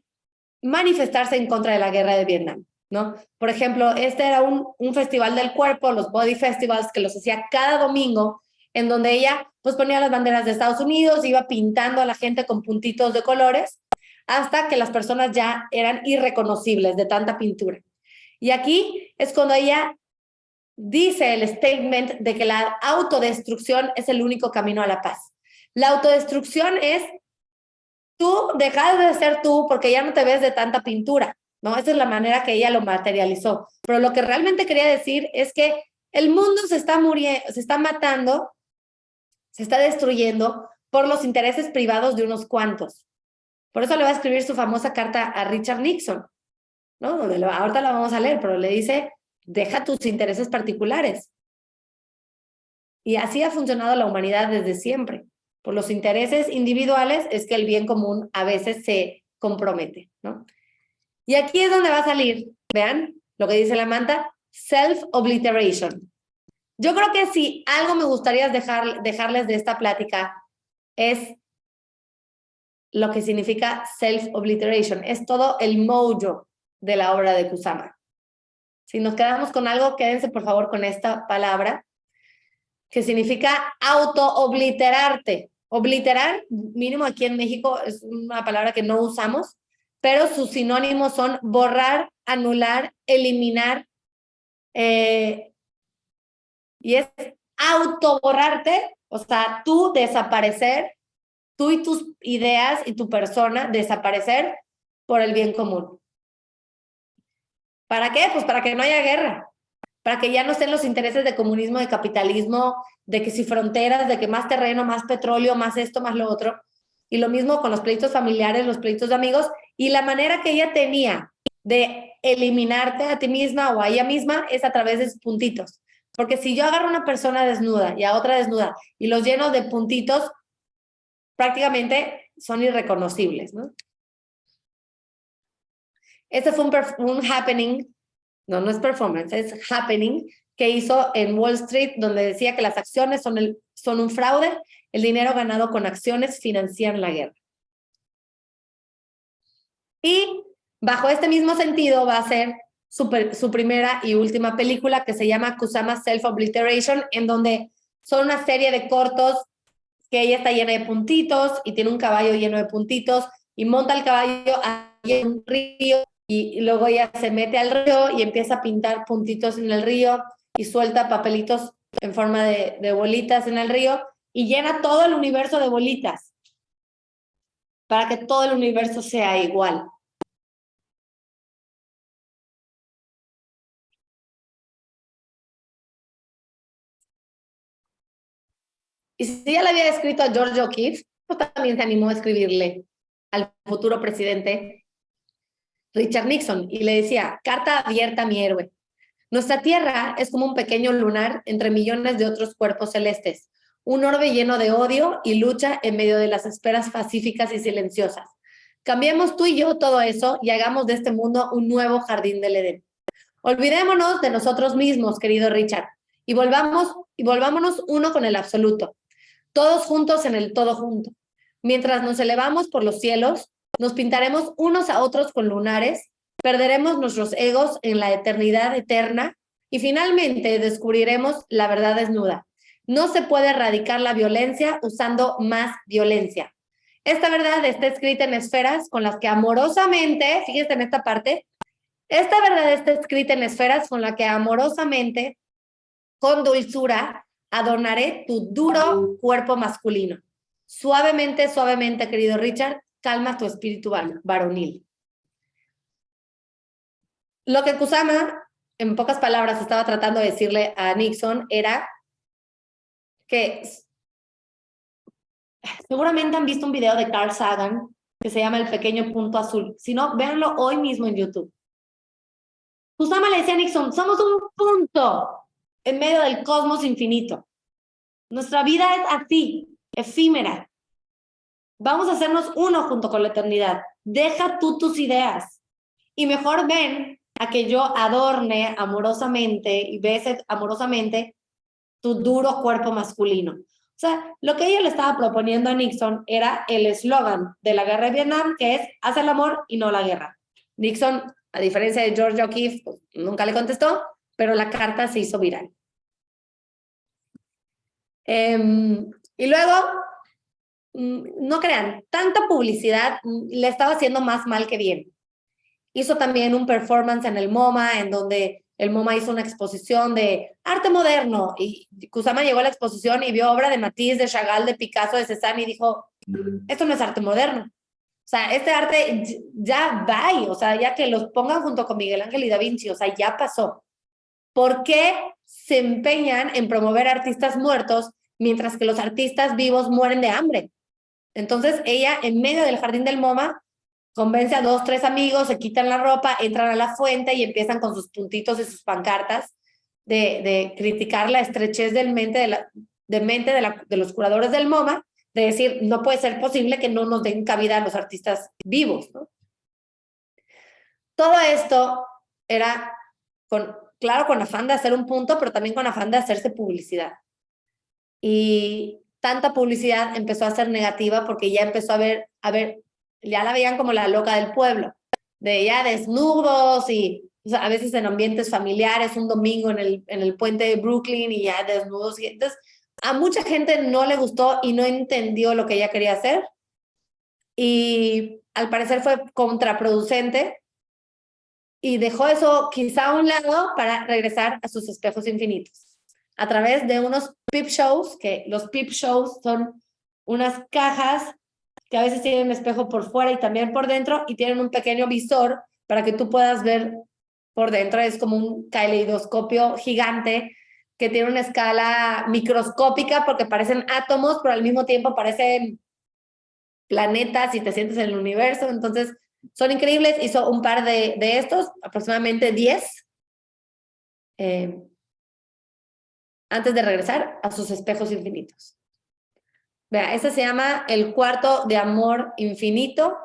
manifestarse en contra de la guerra de Vietnam, ¿no? Por ejemplo, este era un festival del cuerpo, los body festivals, que los hacía cada domingo, en donde ella pues ponía las banderas de Estados Unidos, iba pintando a la gente con puntitos de colores, hasta que las personas ya eran irreconocibles de tanta pintura. Y aquí es cuando ella dice el statement de que la autodestrucción es el único camino a la paz. La autodestrucción es tú dejas de ser tú porque ya no te ves de tanta pintura, ¿no? Esa es la manera que ella lo materializó. Pero lo que realmente quería decir es que el mundo se está muriendo, se está matando, se está destruyendo por los intereses privados de unos cuantos. Por eso le va a escribir su famosa carta a Richard Nixon, ¿no? Ahorita la vamos a leer, pero le dice, deja tus intereses particulares. Y así ha funcionado la humanidad desde siempre. Por los intereses individuales es que el bien común a veces se compromete, ¿no? Y aquí es donde va a salir, vean lo que dice la manta, self-obliteration. Yo creo que si algo me gustaría dejarles de esta plática es lo que significa self-obliteration. Es todo el mojo de la obra de Kusama. Si nos quedamos con algo, quédense por favor con esta palabra, que significa auto-obliterarte. Obliterar, mínimo aquí en México, es una palabra que no usamos, pero sus sinónimos son borrar, anular, eliminar, y es autoborrarte, o sea, tú desaparecer, tú y tus ideas y tu persona desaparecer por el bien común. ¿Para qué? Pues para que no haya guerra, para que ya no estén los intereses de comunismo, de capitalismo, de que si fronteras, de que más terreno, más petróleo, más esto, más lo otro. Y lo mismo con los pleitos familiares, los pleitos de amigos, y la manera que ella tenía de eliminarte a ti misma o a ella misma es a través de puntitos. Porque si yo agarro a una persona desnuda y a otra desnuda y los lleno de puntitos, prácticamente son irreconocibles, ¿no? Este fue un happening, no es performance, es happening, que hizo en Wall Street, donde decía que las acciones son un fraude, el dinero ganado con acciones financian la guerra. Y bajo este mismo sentido va a ser su primera y última película, que se llama Kusama Self-Obliteration, en donde son una serie de cortos que ella está llena de puntitos y tiene un caballo lleno de puntitos, y monta el caballo en un río y luego ella se mete al río y empieza a pintar puntitos en el río y suelta papelitos en forma de bolitas en el río y llena todo el universo de bolitas para que todo el universo sea igual. Y si ya le había escrito a George O'Keeffe, pues también se animó a escribirle al futuro presidente Richard Nixon y le decía, carta abierta a mi héroe. Nuestra Tierra es como un pequeño lunar entre millones de otros cuerpos celestes, un orbe lleno de odio y lucha en medio de las esferas pacíficas y silenciosas. Cambiemos tú y yo todo eso y hagamos de este mundo un nuevo jardín del Edén. Olvidémonos de nosotros mismos, querido Richard, y volvámonos uno con el absoluto, todos juntos en el todo junto. Mientras nos elevamos por los cielos, nos pintaremos unos a otros con lunares, perderemos nuestros egos en la eternidad eterna y finalmente descubriremos la verdad desnuda. No se puede erradicar la violencia usando más violencia. Esta verdad está escrita en esferas con las que amorosamente, fíjense en esta parte, esta verdad está escrita en esferas con la que amorosamente, con dulzura, adornaré tu duro cuerpo masculino. Suavemente, suavemente, querido Richard, calma tu espíritu varonil. Lo que Kusama, en pocas palabras, estaba tratando de decirle a Nixon era que seguramente han visto un video de Carl Sagan que se llama El Pequeño Punto Azul. Si no, véanlo hoy mismo en YouTube. Kusama le decía a Nixon, somos un punto en medio del cosmos infinito. Nuestra vida es así, efímera. Vamos a hacernos uno junto con la eternidad. Deja tú tus ideas y mejor ven a que yo adorne amorosamente y bese amorosamente tu duro cuerpo masculino. O sea, lo que ella le estaba proponiendo a Nixon era el eslogan de la guerra de Vietnam, que es haz el amor y no la guerra. Nixon, a diferencia de George O'Keeffe, pues, nunca le contestó, pero la carta se hizo viral. Y luego, no crean, tanta publicidad le estaba haciendo más mal que bien. Hizo también un performance en el MoMA, en donde el MoMA hizo una exposición de arte moderno, y Kusama llegó a la exposición y vio obra de Matisse, de Chagall, de Picasso, de Cézanne, y dijo, esto no es arte moderno. O sea, este arte ya va, o sea, ya que los pongan junto con Miguel Ángel y Da Vinci, o sea, ya pasó. ¿Por qué se empeñan en promover artistas muertos mientras que los artistas vivos mueren de hambre? Entonces ella, en medio del jardín del MoMA, convence a 2, 3 amigos, se quitan la ropa, entran a la fuente y empiezan con sus puntitos y sus pancartas de criticar la estrechez del mente de los curadores del MoMA, de decir, no puede ser posible que no nos den cabida a los artistas vivos, ¿no? Todo esto era, claro, con afán de hacer un punto, pero también con afán de hacerse publicidad. Y tanta publicidad empezó a ser negativa porque ya empezó a ver, ya la veían como la loca del pueblo, de ya desnudos y o sea, a veces en ambientes familiares, un domingo en el puente de Brooklyn y ya desnudos. Y entonces, a mucha gente no le gustó y no entendió lo que ella quería hacer. Y al parecer fue contraproducente y dejó eso quizá a un lado para regresar a sus espejos infinitos a través de unos peep shows, que los peep shows son unas cajas que a veces tienen un espejo por fuera y también por dentro y tienen un pequeño visor para que tú puedas ver por dentro. Es como un caleidoscopio gigante que tiene una escala microscópica porque parecen átomos, pero al mismo tiempo parecen planetas y te sientes en el universo. Entonces, son increíbles. Hizo un par de estos, aproximadamente 10. Antes de regresar a sus espejos infinitos. Vea, este se llama El Cuarto de Amor Infinito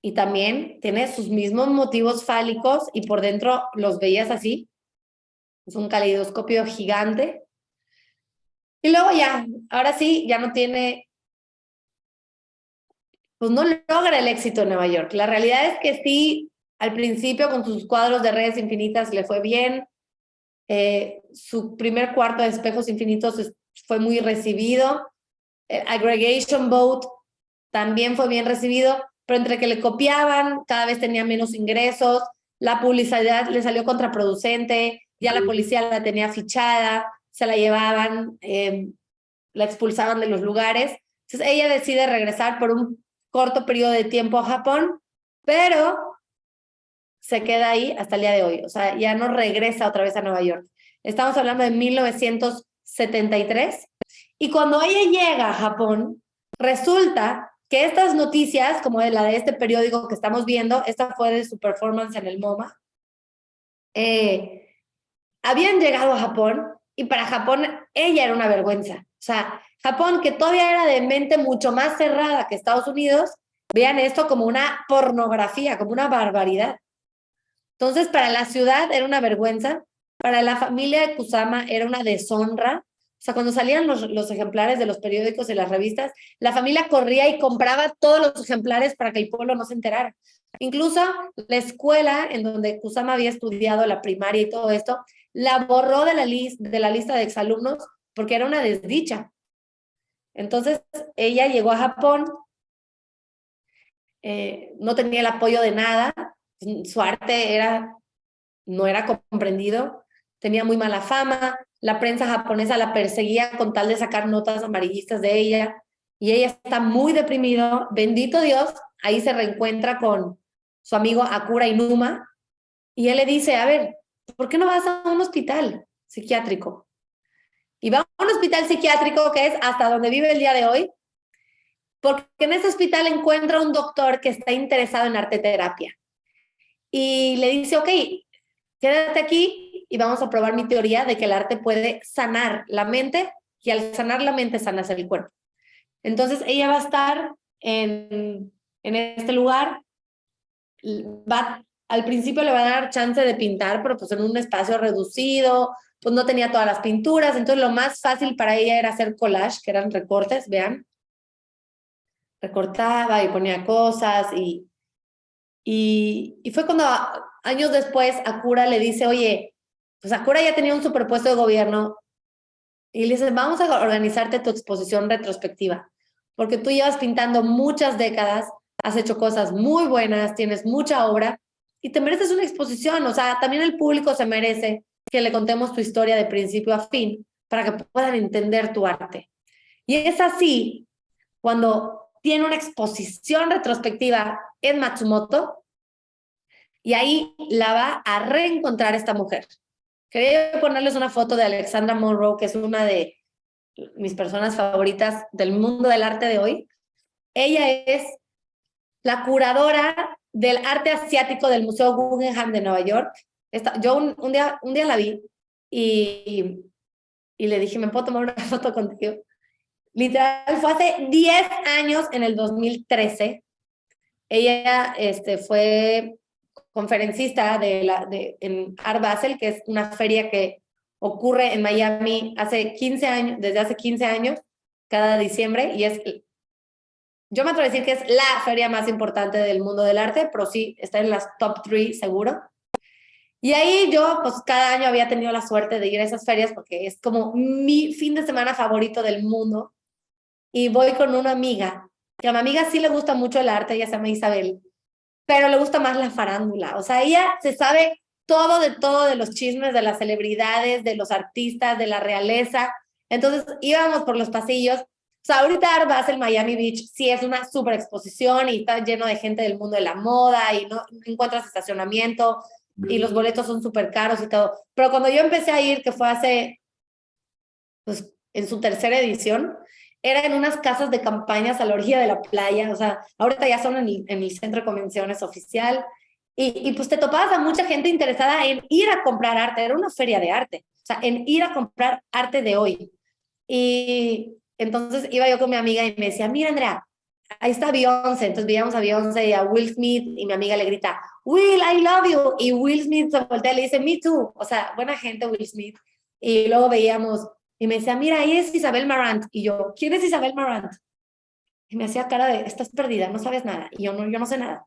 y también tiene sus mismos motivos fálicos y por dentro los veías así. Es un caleidoscopio gigante. Y luego ya, ahora sí, ya no tiene, pues no logra el éxito en Nueva York. La realidad es que sí, al principio con sus cuadros de redes infinitas le fue bien. Su primer cuarto de espejos infinitos fue muy recibido. Aggregation Boat también fue bien recibido, pero entre que le copiaban, cada vez tenía menos ingresos, la publicidad le salió contraproducente, ya la policía la tenía fichada, se la llevaban, la expulsaban de los lugares. Entonces ella decide regresar por un corto periodo de tiempo a Japón, pero se queda ahí hasta el día de hoy. O sea, ya no regresa otra vez a Nueva York. Estamos hablando de 1973. Y cuando ella llega a Japón, resulta que estas noticias, como la de este periódico que estamos viendo, esta fue de su performance en el MoMA, habían llegado a Japón y para Japón ella era una vergüenza. O sea, Japón, que todavía era de mente mucho más cerrada que Estados Unidos, vean esto como una pornografía, como una barbaridad. Entonces, para la ciudad era una vergüenza, para la familia de Kusama era una deshonra. O sea, cuando salían los ejemplares de los periódicos y las revistas, la familia corría y compraba todos los ejemplares para que el pueblo no se enterara. Incluso la escuela en donde Kusama había estudiado la primaria y todo esto, la borró de la lista de exalumnos porque era una desdicha. Entonces, ella llegó a Japón, no tenía el apoyo de nada, su arte no era comprendido, tenía muy mala fama, la prensa japonesa la perseguía con tal de sacar notas amarillistas de ella, y ella está muy deprimido. Bendito Dios, ahí se reencuentra con su amigo Akira Inuma, y él le dice, a ver, ¿por qué no vas a un hospital psiquiátrico? Y va a un hospital psiquiátrico que es hasta donde vive el día de hoy, porque en ese hospital encuentra un doctor que está interesado en arte terapia. Y le dice, ok, quédate aquí y vamos a probar mi teoría de que el arte puede sanar la mente y al sanar la mente sanas el cuerpo. Entonces ella va a estar en este lugar, al principio le va a dar chance de pintar, pero pues en un espacio reducido, pues no tenía todas las pinturas, entonces lo más fácil para ella era hacer collage, que eran recortes, vean, recortaba y ponía cosas y fue cuando años después Akira le dice, oye, pues Akira ya tenía un superpuesto de gobierno y le dice, vamos a organizarte tu exposición retrospectiva, porque tú llevas pintando muchas décadas, has hecho cosas muy buenas, tienes mucha obra y te mereces una exposición. O sea, también el público se merece que le contemos tu historia de principio a fin para que puedan entender tu arte. Y es así cuando tiene una exposición retrospectiva en Matsumoto, y ahí la va a reencontrar esta mujer. Quería ponerles una foto de Alexandra Monroe, que es una de mis personas favoritas del mundo del arte de hoy. Ella es la curadora del arte asiático del Museo Guggenheim de Nueva York. Yo un día la vi y le dije, ¿me puedo tomar una foto contigo? Literal, fue hace 10 años, en el 2013. Ella fue conferencista en Art Basel, que es una feria que ocurre en Miami desde hace 15 años, cada diciembre, y yo me atrevo a decir que es la feria más importante del mundo del arte, pero sí, está en las top 3 seguro. Y ahí yo, pues cada año había tenido la suerte de ir a esas ferias porque es como mi fin de semana favorito del mundo. Y voy con una amiga, que a mi amiga sí le gusta mucho el arte, ella se llama Isabel, pero le gusta más la farándula. O sea, ella se sabe todo de los chismes, de las celebridades, de los artistas, de la realeza. Entonces íbamos por los pasillos. O sea, ahorita Art Basel Miami Beach sí es una super exposición y está lleno de gente del mundo de la moda y no encuentras estacionamiento y los boletos son súper caros y todo. Pero cuando yo empecé a ir, que fue pues en su tercera edición, era en unas casas de campañas a la orilla de la playa. O sea, ahorita ya son en el centro de convenciones oficial, y pues te topabas a mucha gente interesada en ir a comprar arte. Era una feria de arte, o sea, en ir a comprar arte de hoy. Y entonces iba yo con mi amiga y me decía, mira Andrea, ahí está Beyoncé. Entonces veíamos a Beyoncé y a Will Smith y mi amiga le grita, Will, I love you. Y Will Smith se voltea y le dice, me too. O sea, buena gente Will Smith. Y luego veíamos y me decía, mira, ahí es Isabel Marant. Y yo, ¿quién es Isabel Marant? Y me hacía cara de, estás perdida, no sabes nada. Y yo no sé nada.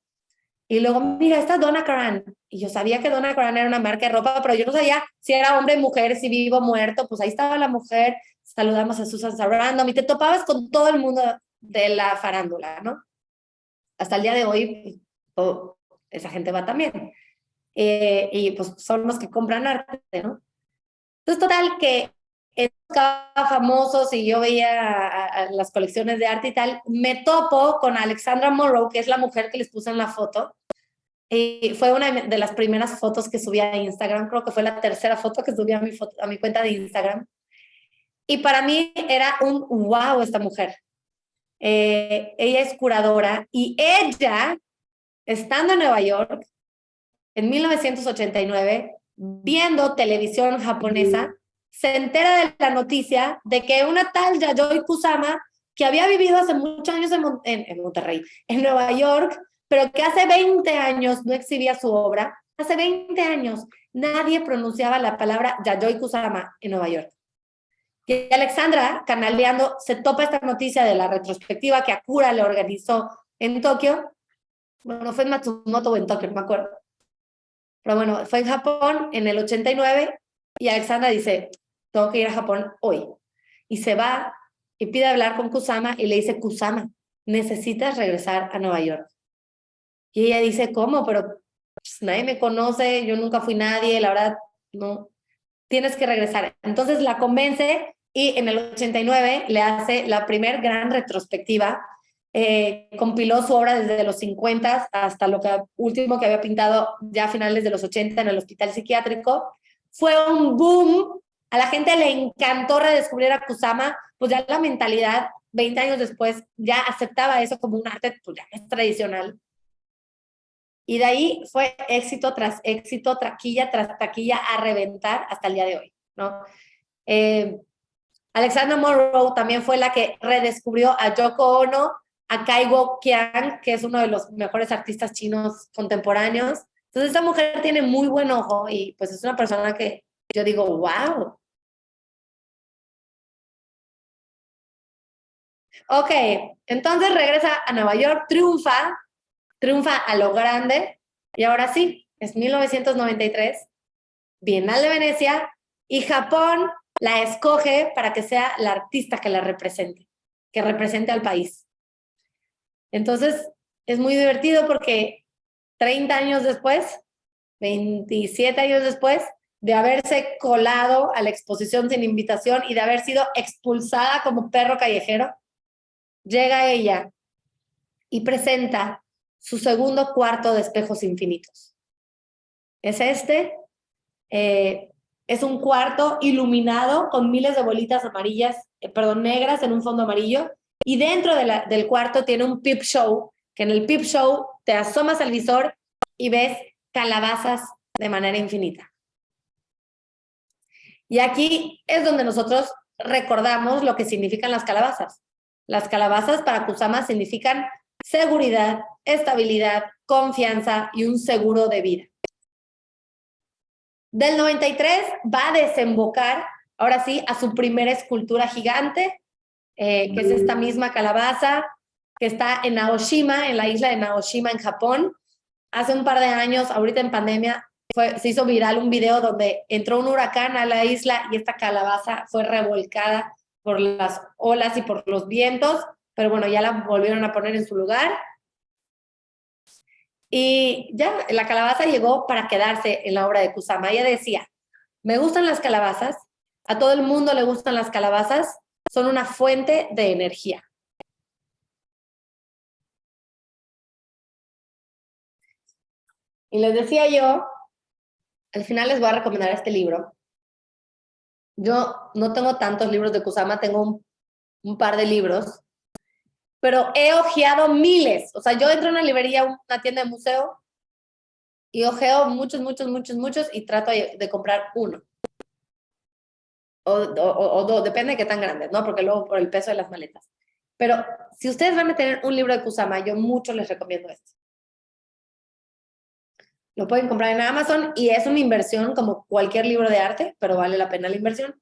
Y luego, mira, esta es Donna Karan. Y yo sabía que Donna Karan era una marca de ropa, pero yo no sabía si era hombre, mujer, si vivo, muerto. Pues ahí estaba la mujer. Saludamos a Susan Sarandon y te topabas con todo el mundo de la farándula, ¿no? Hasta el día de hoy, esa gente va también. Y pues son los que compran arte, ¿no? Entonces, total, que buscaba famosos y yo veía a las colecciones de arte y tal, me topo con Alexandra Monroe, que es la mujer que les puse en la foto, y fue una de las primeras fotos que subí a Instagram, creo que fue la tercera foto que subí a mi cuenta de Instagram, y para mí era un wow esta mujer. Ella es curadora y ella, estando en Nueva York, en 1989, viendo televisión japonesa, se entera de la noticia de que una tal Yayoi Kusama, que había vivido hace muchos años en Monterrey, en Nueva York, pero que hace 20 años no exhibía su obra, hace 20 años nadie pronunciaba la palabra Yayoi Kusama en Nueva York. Y Alexandra, canaleando, se topa esta noticia de la retrospectiva que Akira le organizó en Tokio. Bueno, fue en Matsumoto o en Tokio, no me acuerdo. Pero bueno, fue en Japón en el 89 y Alexandra dice, tengo que ir a Japón hoy. Y se va y pide hablar con Kusama y le dice, Kusama, necesitas regresar a Nueva York. Y ella dice, ¿cómo? Pero pues, nadie me conoce, yo nunca fui nadie, la verdad, no, tienes que regresar. Entonces la convence y en el 89 le hace la primer gran retrospectiva. Compiló su obra desde los 50 hasta lo que último que había pintado ya a finales de los 80 en el hospital psiquiátrico. Fue un boom, a la gente le encantó redescubrir a Kusama, pues ya la mentalidad 20 años después ya aceptaba eso como un arte pues ya es tradicional. Y de ahí fue éxito tras éxito, taquilla tras taquilla a reventar hasta el día de hoy, ¿no? Alexandra Monroe también fue la que redescubrió a Yoko Ono, a Kaigo Qian, que es uno de los mejores artistas chinos contemporáneos. Entonces, esta mujer tiene muy buen ojo y pues es una persona que yo digo, wow. Ok, entonces regresa a Nueva York, triunfa a lo grande y ahora sí, es 1993, Bienal de Venecia y Japón la escoge para que sea la artista que la represente, que represente al país. Entonces, es muy divertido porque 30 años después, 27 años después de haberse colado a la exposición sin invitación y de haber sido expulsada como perro callejero, llega ella y presenta su segundo cuarto de espejos infinitos. Es es un cuarto iluminado con miles de bolitas negras en un fondo amarillo, y dentro del cuarto tiene un peep show, que en el peep show te asomas al visor y ves calabazas de manera infinita. Y aquí es donde nosotros recordamos lo que significan las calabazas. Las calabazas para Kusama significan seguridad, estabilidad, confianza y un seguro de vida. Del 93 va a desembocar, ahora sí, a su primera escultura gigante, que es esta misma calabaza, que está en Naoshima, en la isla de Naoshima, en Japón. Hace un par de años, ahorita en pandemia, se hizo viral un video donde entró un huracán a la isla y esta calabaza fue revolcada por las olas y por los vientos, pero bueno, ya la volvieron a poner en su lugar. Y ya, la calabaza llegó para quedarse en la obra de Kusama. Ella decía, me gustan las calabazas, a todo el mundo le gustan las calabazas, son una fuente de energía. Y les decía yo, al final les voy a recomendar este libro. Yo no tengo tantos libros de Kusama, tengo un par de libros, pero he hojeado miles. O sea, yo entro a una librería, una tienda de museo, y hojeo muchos, y trato de comprar uno. O dos, depende de qué tan grandes, ¿no? Porque luego por el peso de las maletas. Pero si ustedes van a tener un libro de Kusama, yo mucho les recomiendo este. Lo pueden comprar en Amazon y es una inversión como cualquier libro de arte, pero vale la pena la inversión.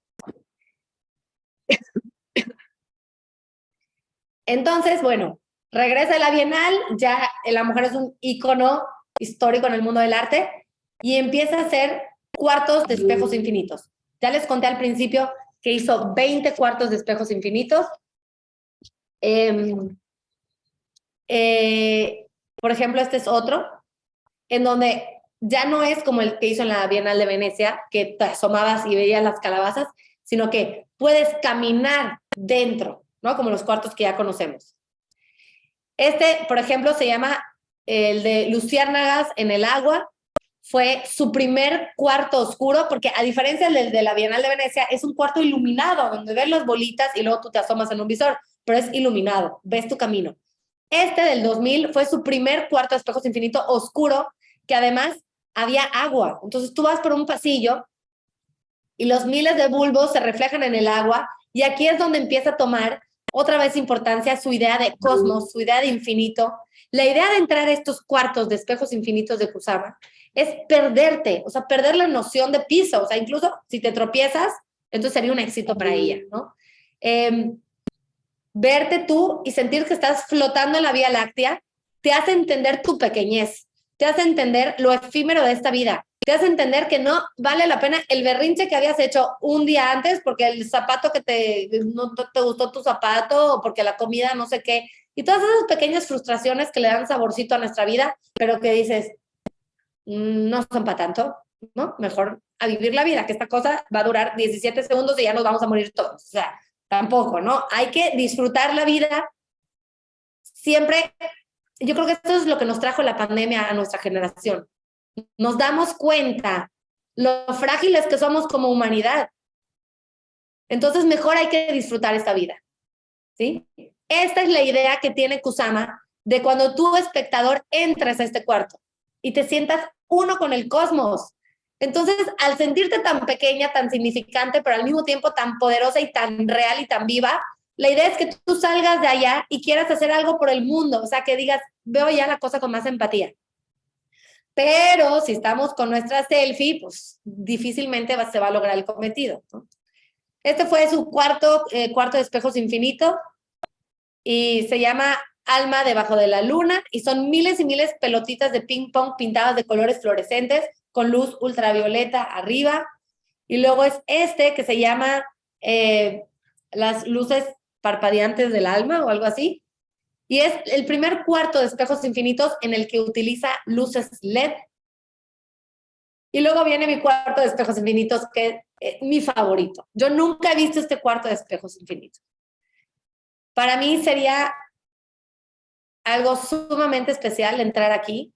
Entonces, bueno, regresa a la Bienal, ya la mujer es un ícono histórico en el mundo del arte y empieza a hacer cuartos de espejos infinitos. Ya les conté al principio que hizo 20 cuartos de espejos infinitos. Em, por ejemplo, este es otro, en donde ya no es como el que hizo en la Bienal de Venecia, que te asomabas y veías las calabazas, sino que puedes caminar dentro, ¿no? Como los cuartos que ya conocemos. Este, por ejemplo, se llama el de Luciérnagas en el agua. Fue su primer cuarto oscuro, porque a diferencia del de la Bienal de Venecia, es un cuarto iluminado, donde ves las bolitas y luego tú te asomas en un visor, pero es iluminado, ves tu camino. Este del 2000 fue su primer cuarto de espejos infinito oscuro, que además había agua. Entonces tú vas por un pasillo y los miles de bulbos se reflejan en el agua, y aquí es donde empieza a tomar otra vez importancia su idea de cosmos, su idea de infinito. La idea de entrar a estos cuartos de espejos infinitos de Kusama es perderte, o sea, perder la noción de piso, o sea, incluso si te tropiezas, entonces sería un éxito para ella, ¿no? Verte tú y sentir que estás flotando en la Vía Láctea te hace entender tu pequeñez, te hace entender lo efímero de esta vida, te hace entender que no vale la pena el berrinche que habías hecho un día antes porque el zapato que no te gustó tu zapato, o porque la comida no sé qué, y todas esas pequeñas frustraciones que le dan saborcito a nuestra vida, pero que dices, no son para tanto, ¿no? Mejor a vivir la vida, que esta cosa va a durar 17 segundos y ya nos vamos a morir todos. O sea, tampoco, ¿no? Hay que disfrutar la vida siempre. Yo creo que esto es lo que nos trajo la pandemia a nuestra generación. Nos damos cuenta lo frágiles que somos como humanidad. Entonces, mejor hay que disfrutar esta vida, ¿sí? Esta es la idea que tiene Kusama de cuando tú, espectador, entras a este cuarto y te sientas uno con el cosmos. Entonces, al sentirte tan pequeña, tan significante, pero al mismo tiempo tan poderosa y tan real y tan viva, la idea es que tú salgas de allá y quieras hacer algo por el mundo, o sea, que digas, veo ya la cosa con más empatía. Pero si estamos con nuestra selfie, pues difícilmente se va a lograr el cometido, ¿no? Este fue su cuarto de espejos infinito y se llama Alma debajo de la luna, y son miles y miles pelotitas de ping pong pintadas de colores fluorescentes con luz ultravioleta arriba. Y luego es este que se llama las luces parpadeantes del alma o algo así. Y es el primer cuarto de espejos infinitos en el que utiliza luces LED. Y luego viene mi cuarto de espejos infinitos, que es mi favorito. Yo nunca he visto este cuarto de espejos infinitos. Para mí sería algo sumamente especial entrar aquí.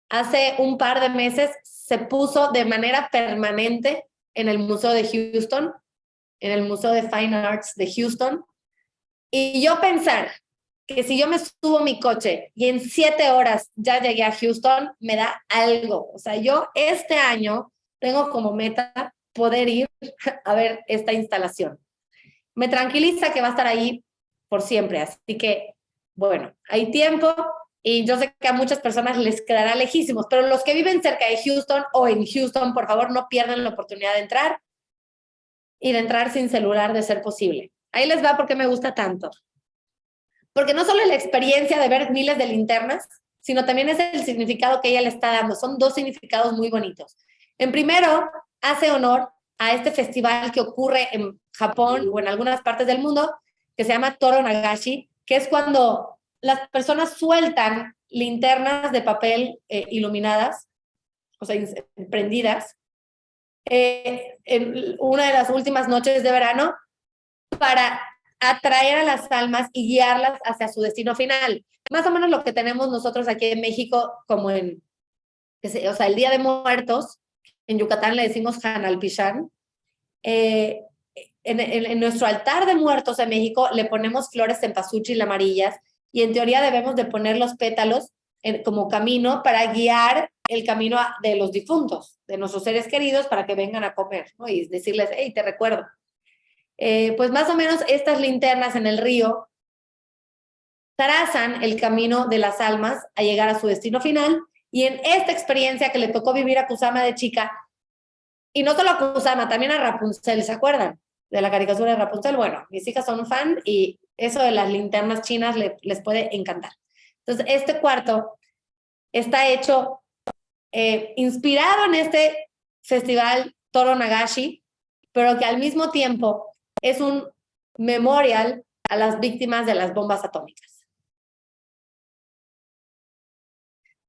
Hace un par de meses se puso de manera permanente en el Museo de Houston, en el Museo de Fine Arts de Houston. Y yo pensar que si yo me subo a mi coche y en 7 horas ya llegué a Houston, me da algo. O sea, yo este año tengo como meta poder ir a ver esta instalación. Me tranquiliza que va a estar ahí por siempre. Así que, bueno, hay tiempo y yo sé que a muchas personas les quedará lejísimos, pero los que viven cerca de Houston o en Houston, por favor, no pierdan la oportunidad de entrar, y de entrar sin celular de ser posible. Ahí les va por qué me gusta tanto. Porque no solo es la experiencia de ver miles de linternas, sino también es el significado que ella le está dando. Son dos significados muy bonitos. En primero, hace honor a este festival que ocurre en Japón o en algunas partes del mundo, que se llama Toro Nagashi, que es cuando las personas sueltan linternas de papel iluminadas, o sea, prendidas, en una de las últimas noches de verano, para atraer a las almas y guiarlas hacia su destino final. Más o menos lo que tenemos nosotros aquí en México, como o sea, el Día de Muertos, en Yucatán le decimos Hanalpichan. En nuestro altar de muertos en México le ponemos flores cempasúchil amarillas, y en teoría debemos de poner los pétalos como camino para guiar el camino de los difuntos, de nuestros seres queridos, para que vengan a comer, ¿no? Y decirles, hey, te recuerdo. Pues más o menos estas linternas en el río trazan el camino de las almas a llegar a su destino final. Y en esta experiencia que le tocó vivir a Kusama de chica, y no solo a Kusama, también a Rapunzel, ¿se acuerdan de la caricatura de Rapunzel? Bueno, mis hijas son fan y eso de las linternas chinas les puede encantar. Entonces, este cuarto está hecho inspirado en este festival Toro Nagashi, pero que al mismo tiempo es un memorial a las víctimas de las bombas atómicas.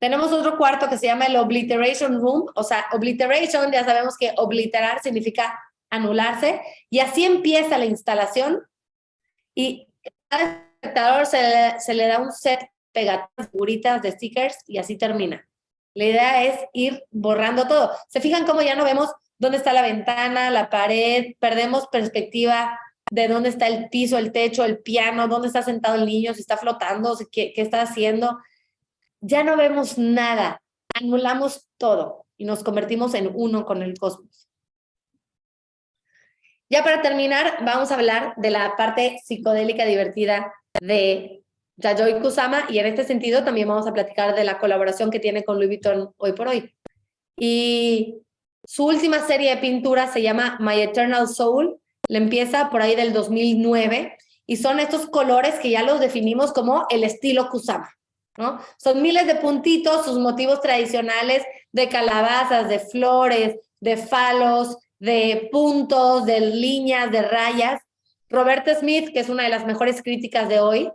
Tenemos otro cuarto que se llama el Obliteration Room, o sea, obliteration, ya sabemos que obliterar significa anularse, y así empieza la instalación, y al espectador se le da un set pegatinas, figuritas de stickers, y así termina. La idea es ir borrando todo. ¿Se fijan cómo ya no vemos dónde está la ventana, la pared? Perdemos perspectiva de dónde está el piso, el techo, el piano, dónde está sentado el niño, si está flotando, qué está haciendo. Ya no vemos nada, anulamos todo y nos convertimos en uno con el cosmos. Ya para terminar, vamos a hablar de la parte psicodélica divertida de Yayoi Kusama, y en este sentido también vamos a platicar de la colaboración que tiene con Louis Vuitton hoy por hoy. Y su última serie de pinturas se llama My Eternal Soul, le empieza por ahí del 2009, y son estos colores que ya los definimos como el estilo Kusama, ¿no? Son miles de puntitos, sus motivos tradicionales de calabazas, de flores, de falos, de puntos, de líneas, de rayas. Roberta Smith, que es una de las mejores críticas de hoy,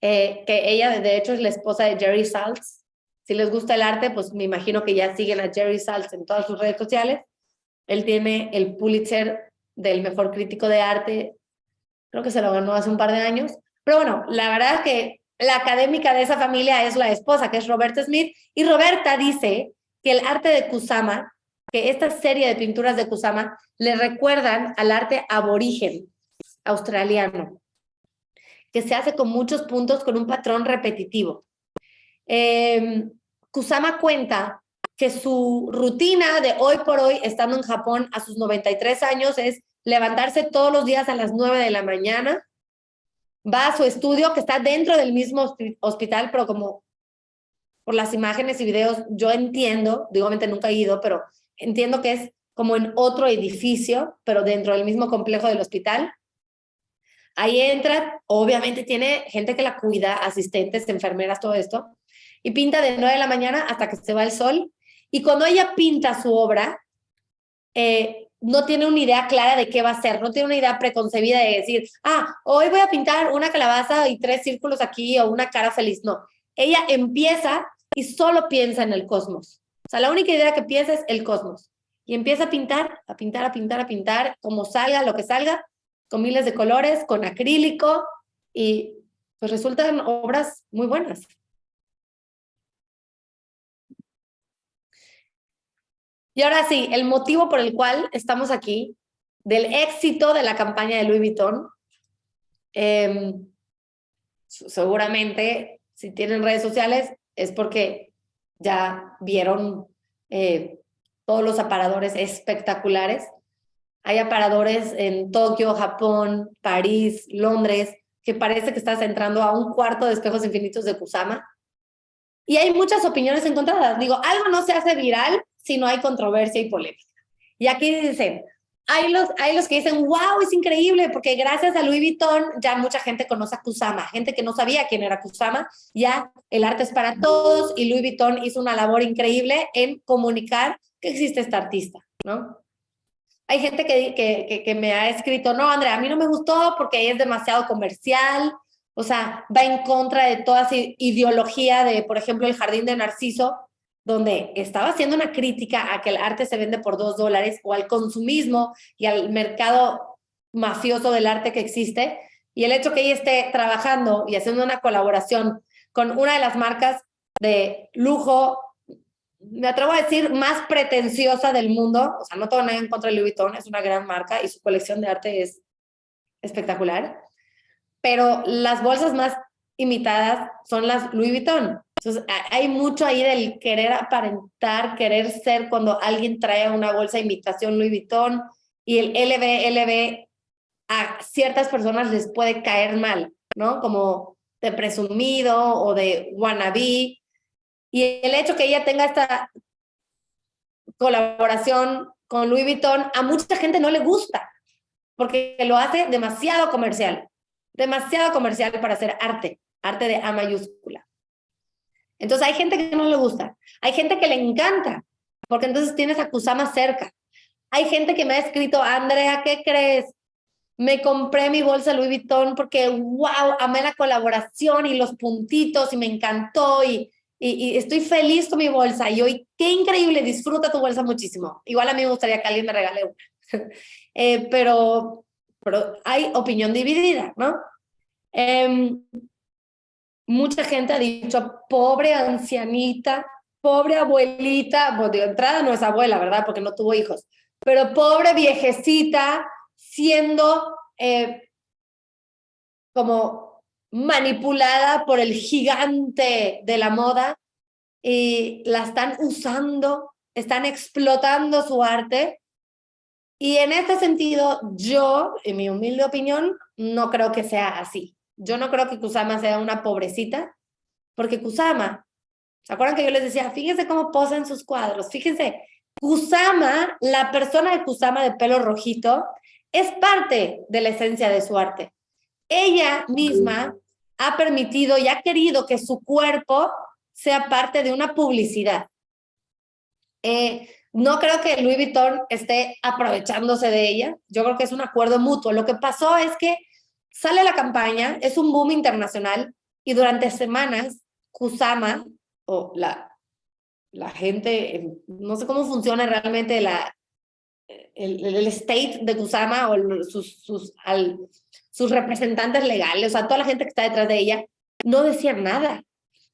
que ella de hecho es la esposa de Jerry Saltz. Si les gusta el arte, pues me imagino que ya siguen a Jerry Saltz en todas sus redes sociales. Él tiene el Pulitzer del mejor crítico de arte, creo que se lo ganó hace un par de años. Pero bueno, la verdad es que la académica de esa familia es la esposa, que es Roberta Smith, y Roberta dice que el arte de Kusama, que esta serie de pinturas de Kusama le recuerdan al arte aborigen australiano, que se hace con muchos puntos, con un patrón repetitivo. Kusama cuenta que su rutina de hoy por hoy, estando en Japón a sus 93 años, es levantarse todos los días a las 9 de la mañana, va a su estudio, que está dentro del mismo hospital, pero como por las imágenes y videos yo entiendo, digo, obviamente nunca he ido, pero entiendo que es como en otro edificio, pero dentro del mismo complejo del hospital. Ahí entra, obviamente tiene gente que la cuida, asistentes, enfermeras, todo esto, y pinta de 9 de la mañana hasta que se va el sol. Y cuando ella pinta su obra, no tiene una idea clara de qué va a hacer, no tiene una idea preconcebida de decir, hoy voy a pintar una calabaza y 3 círculos aquí o una cara feliz. No, ella empieza y solo piensa en el cosmos. O sea, la única idea que piensa es el cosmos. Y empieza a pintar, a pintar, a pintar, a pintar, como salga, lo que salga, con miles de colores, con acrílico, y pues resultan obras muy buenas. Y ahora sí, el motivo por el cual estamos aquí, del éxito de la campaña de Louis Vuitton, seguramente si tienen redes sociales es porque ya vieron todos los aparadores espectaculares. Hay aparadores en Tokio, Japón, París, Londres, que parece que estás entrando a un cuarto de espejos infinitos de Kusama. Y hay muchas opiniones encontradas. Digo, algo no se hace viral si no hay controversia y polémica. Y aquí dicen, hay los que dicen, wow, es increíble, porque gracias a Louis Vuitton ya mucha gente conoce a Kusama, gente que no sabía quién era Kusama, ya el arte es para todos, y Louis Vuitton hizo una labor increíble en comunicar que existe este artista, ¿no? Hay gente que me ha escrito, no, Andrea, a mí no me gustó porque es demasiado comercial, o sea, va en contra de toda esa ideología de, por ejemplo, el Jardín de Narciso, donde estaba haciendo una crítica a que el arte se vende por $2, o al consumismo y al mercado mafioso del arte que existe, y el hecho que ella esté trabajando y haciendo una colaboración con una de las marcas de lujo, me atrevo a decir, más pretenciosa del mundo. O sea, no tengo nada en contra de Louis Vuitton, es una gran marca y su colección de arte es espectacular, pero las bolsas más imitadas son las Louis Vuitton. Entonces, hay mucho ahí del querer aparentar, querer ser, cuando alguien trae una bolsa de imitación Louis Vuitton, y el LV a ciertas personas les puede caer mal, ¿no? Como de presumido o de wannabe. Y el hecho que ella tenga esta colaboración con Louis Vuitton, a mucha gente no le gusta, porque lo hace demasiado comercial para hacer arte de A mayúscula. Entonces hay gente que no le gusta, hay gente que le encanta, porque entonces tienes a Kusama cerca. Hay gente que me ha escrito, Andrea, ¿qué crees? Me compré mi bolsa Louis Vuitton porque, wow, amé la colaboración y los puntitos y me encantó y estoy feliz con mi bolsa. Y hoy, qué increíble, disfruta tu bolsa muchísimo. Igual a mí me gustaría que alguien me regale una. Pero hay opinión dividida, ¿no? Mucha gente ha dicho, pobre ancianita, pobre abuelita, pues de entrada no es abuela, ¿verdad? Porque no tuvo hijos, pero pobre viejecita siendo como manipulada por el gigante de la moda y la están usando, están explotando su arte. Y en este sentido, yo, en mi humilde opinión, no creo que sea así. Yo no creo que Kusama sea una pobrecita, porque Kusama, ¿se acuerdan que yo les decía? Fíjense cómo posa en sus cuadros, fíjense, Kusama, la persona de Kusama de pelo rojito, es parte de la esencia de su arte. Ella misma ha permitido y ha querido que su cuerpo sea parte de una publicidad. No creo que Louis Vuitton esté aprovechándose de ella. Yo creo que es un acuerdo mutuo. Lo que pasó es que sale la campaña, es un boom internacional y durante semanas Kusama o la gente, no sé cómo funciona realmente el state de Kusama o sus representantes legales, o sea, toda la gente que está detrás de ella, no decían nada.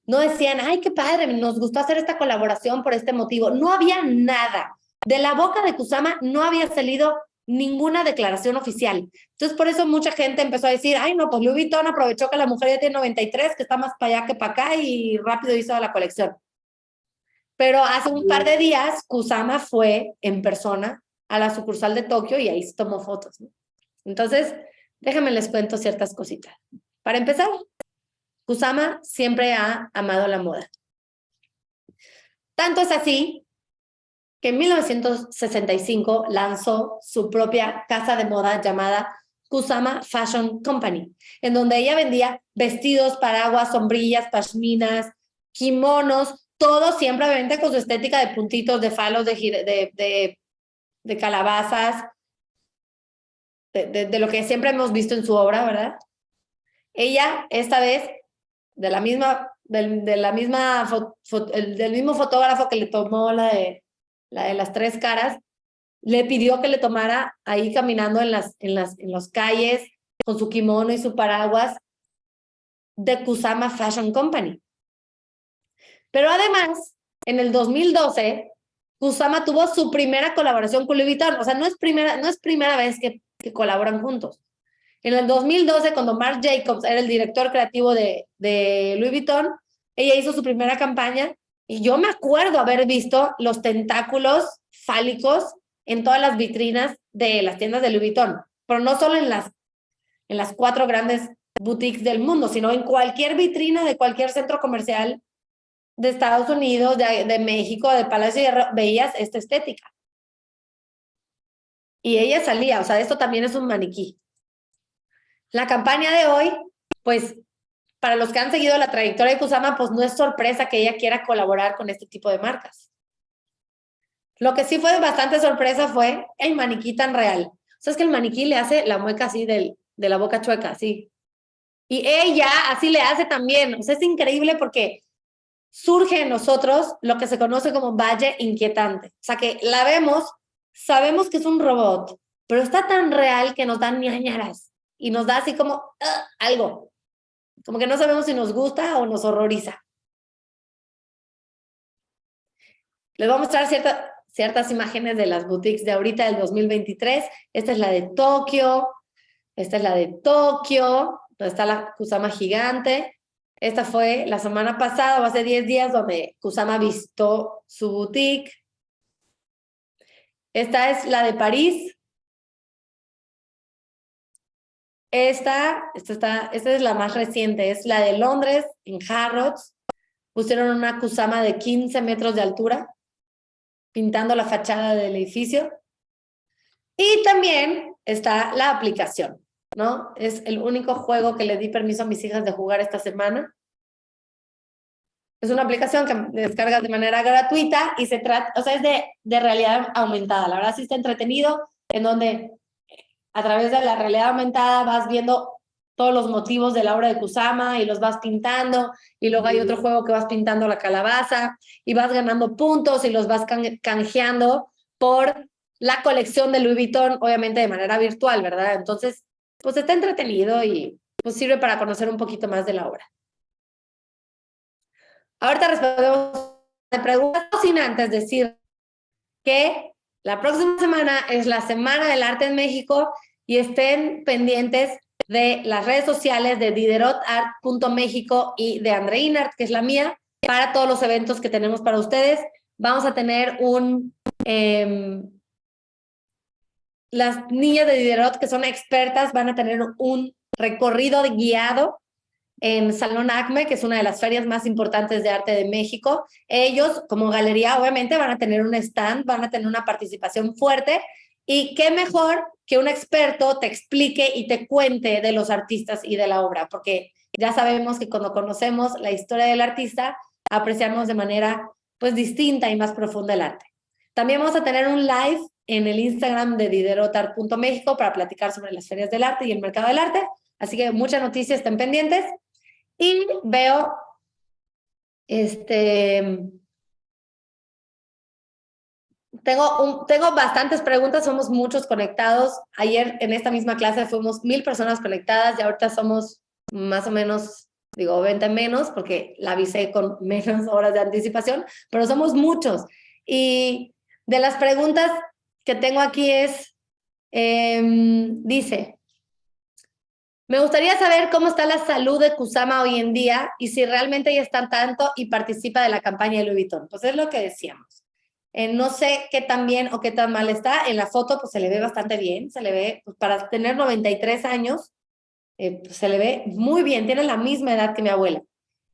No decían, ay, qué padre, nos gustó hacer esta colaboración por este motivo. No había nada. De la boca de Kusama no había salido ninguna declaración oficial. Entonces, por eso mucha gente empezó a decir, ay, no, pues Louis Vuitton aprovechó que la mujer ya tiene 93, que está más para allá que para acá y rápido hizo la colección. Pero hace un par de días, Kusama fue en persona a la sucursal de Tokio y ahí se tomó fotos, ¿no? Entonces, déjenme les cuento ciertas cositas. Para empezar, Kusama siempre ha amado la moda. Tanto es así que en 1965 lanzó su propia casa de moda llamada Kusama Fashion Company, en donde ella vendía vestidos, paraguas, sombrillas, pashminas, kimonos, todo siempre obviamente con su estética de puntitos, de falos, de calabazas, de lo que siempre hemos visto en su obra, ¿verdad? Ella, esta vez, del mismo fotógrafo que le tomó la de las tres caras, le pidió que le tomara ahí caminando en las calles con su kimono y su paraguas de Kusama Fashion Company. Pero además, en el 2012, Kusama tuvo su primera colaboración con Louis Vuitton. O sea, no es primera vez que colaboran juntos. En el 2012, cuando Marc Jacobs era el director creativo de Louis Vuitton, ella hizo su primera campaña y yo me acuerdo haber visto los tentáculos fálicos en todas las vitrinas de las tiendas de Louis Vuitton, pero no solo en las 4 grandes boutiques del mundo, sino en cualquier vitrina de cualquier centro comercial de Estados Unidos, de México, de Palacio de Hierro, veías esta estética. Y ella salía, o sea, esto también es un maniquí. La campaña de hoy, pues, para los que han seguido la trayectoria de Kusama, pues no es sorpresa que ella quiera colaborar con este tipo de marcas. Lo que sí fue bastante sorpresa fue el maniquí tan real. O sea, es que el maniquí le hace la mueca así de la boca chueca, así. Y ella así le hace también. O sea, es increíble porque surge en nosotros lo que se conoce como valle inquietante. O sea, que la vemos, sabemos que es un robot, pero está tan real que nos dan ñañaras y nos da así como algo. Como que no sabemos si nos gusta o nos horroriza. Les voy a mostrar ciertas imágenes de las boutiques de ahorita del 2023. Esta es la de Tokio. Esta es la de Tokio, donde está la Kusama gigante. Esta fue la semana pasada o hace 10 días donde Kusama visitó su boutique. Esta es la de París. Esta es la más reciente, es la de Londres, en Harrods. Pusieron una Kusama de 15 metros de altura, pintando la fachada del edificio. Y también está la aplicación, ¿no? Es el único juego que le di permiso a mis hijas de jugar esta semana. Es una aplicación que descargas de manera gratuita y se trata, o sea, es de realidad aumentada. La verdad sí está entretenido, en donde a través de la realidad aumentada vas viendo todos los motivos de la obra de Kusama y los vas pintando, y luego hay otro juego que vas pintando la calabaza y vas ganando puntos y los vas canjeando por la colección de Louis Vuitton, obviamente de manera virtual, ¿verdad? Entonces, pues está entretenido y pues sirve para conocer un poquito más de la obra. Ahorita respondemos de preguntas, sin antes decir que la próxima semana es la Semana del Arte en México y estén pendientes de las redes sociales de diderotart.mexico y de Andreinart, que es la mía, para todos los eventos que tenemos para ustedes. Vamos a tener las niñas de Diderot, que son expertas, van a tener un recorrido guiado en Salón ACME, que es una de las ferias más importantes de arte de México. Ellos, como galería, obviamente van a tener un stand, van a tener una participación fuerte, y qué mejor que un experto te explique y te cuente de los artistas y de la obra, porque ya sabemos que cuando conocemos la historia del artista, apreciamos de manera pues distinta y más profunda el arte. También vamos a tener un live en el Instagram de diderotart.mexico para platicar sobre las ferias del arte y el mercado del arte, así que muchas noticias, estén pendientes. Y veo, tengo bastantes preguntas, somos muchos conectados. Ayer en esta misma clase fuimos 1000 personas conectadas y ahorita somos más o menos, digo, 20 menos, porque la avisé con menos horas de anticipación, pero somos muchos. Y de las preguntas que tengo aquí dice... Me gustaría saber cómo está la salud de Kusama hoy en día y si realmente ella está al tanto y participa de la campaña de Louis Vuitton. Pues es lo que decíamos. No sé qué tan bien o qué tan mal está. En la foto pues se le ve bastante bien. Se le ve, pues, para tener 93 años, pues, se le ve muy bien. Tiene la misma edad que mi abuela.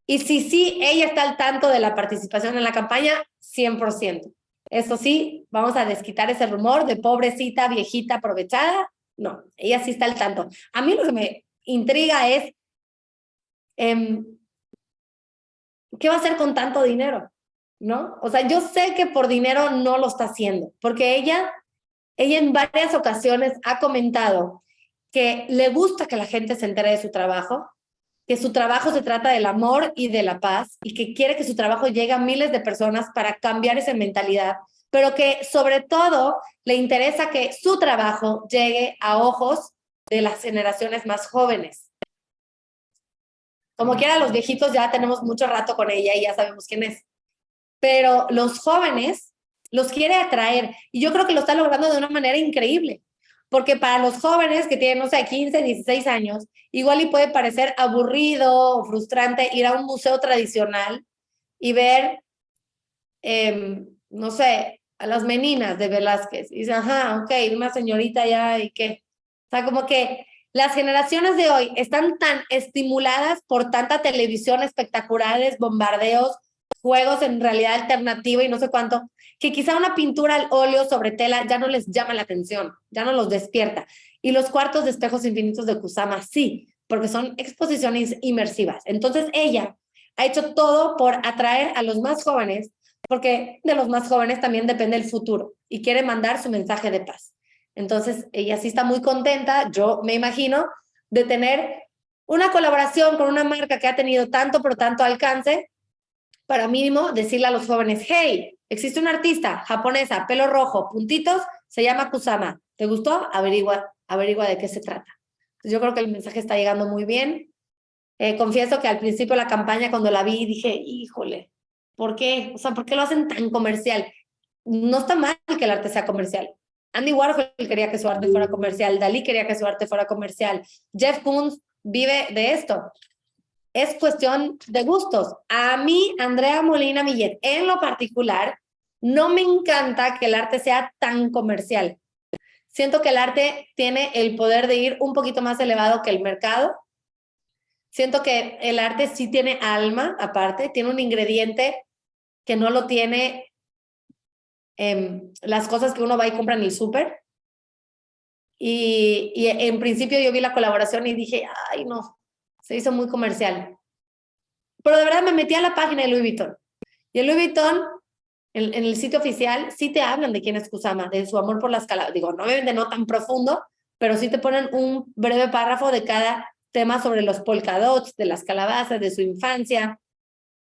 Y sí, ella está al tanto de la participación en la campaña, 100%. Eso sí, vamos a desquitar ese rumor de pobrecita, viejita, aprovechada. No, ella sí está al tanto. A mí lo que me intriga es, ¿qué va a hacer con tanto dinero? ¿No? O sea, yo sé que por dinero no lo está haciendo, porque ella en varias ocasiones ha comentado que le gusta que la gente se entere de su trabajo, que su trabajo se trata del amor y de la paz, y que quiere que su trabajo llegue a miles de personas para cambiar esa mentalidad, pero que sobre todo le interesa que su trabajo llegue a ojos de las generaciones más jóvenes. Como quiera, los viejitos ya tenemos mucho rato con ella y ya sabemos quién es. Pero los jóvenes los quiere atraer. Y yo creo que lo está logrando de una manera increíble. Porque para los jóvenes que tienen, no sé, 15, 16 años, igual y puede parecer aburrido o frustrante ir a un museo tradicional y ver, no sé, a las meninas de Velázquez. Y dice, ajá, ok, una señorita ya, ¿y qué? O sea, como que las generaciones de hoy están tan estimuladas por tanta televisión, espectaculares, bombardeos, juegos en realidad alternativa y no sé cuánto, que quizá una pintura al óleo sobre tela ya no les llama la atención, ya no los despierta. Y los cuartos de espejos infinitos de Kusama sí, porque son exposiciones inmersivas. Entonces ella ha hecho todo por atraer a los más jóvenes, porque de los más jóvenes también depende el futuro y quiere mandar su mensaje de paz. Entonces, ella sí está muy contenta, yo me imagino, de tener una colaboración con una marca que ha tenido tanto, pero tanto alcance, para mínimo decirle a los jóvenes, hey, existe una artista japonesa, pelo rojo, puntitos, se llama Kusama. ¿Te gustó? Averigua de qué se trata. Entonces, yo creo que el mensaje está llegando muy bien. Confieso que al principio de la campaña, cuando la vi, dije, híjole, ¿por qué? O sea, ¿por qué lo hacen tan comercial? No está mal que el arte sea comercial. Andy Warhol quería que su arte fuera comercial, Dalí quería que su arte fuera comercial, Jeff Koons vive de esto. Es cuestión de gustos. A mí, Andrea Molina Millet, en lo particular, no me encanta que el arte sea tan comercial. Siento que el arte tiene el poder de ir un poquito más elevado que el mercado. Siento que el arte sí tiene alma, aparte, tiene un ingrediente que no lo tiene las cosas que uno va y compra en el súper. Y en principio yo vi la colaboración y dije, ay no, se hizo muy comercial. Pero de verdad me metí a la página de Louis Vuitton. Y en Louis Vuitton, en el sitio oficial, sí te hablan de quién es Kusama, de su amor por las calabazas. Digo, no me venden no tan profundo, pero sí te ponen un breve párrafo de cada tema sobre los polka dots, de las calabazas, de su infancia.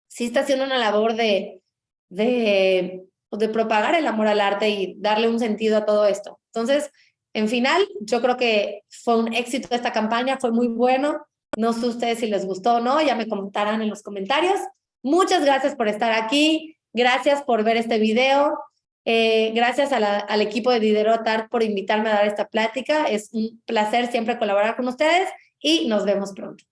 Sí está haciendo una labor de propagar el amor al arte y darle un sentido a todo esto. Entonces, en final, yo creo que fue un éxito esta campaña, fue muy bueno. No sé ustedes si les gustó o no, ya me comentarán en los comentarios. Muchas gracias por estar aquí, gracias por ver este video, gracias al equipo de Diderot Art por invitarme a dar esta plática. Es un placer siempre colaborar con ustedes y nos vemos pronto.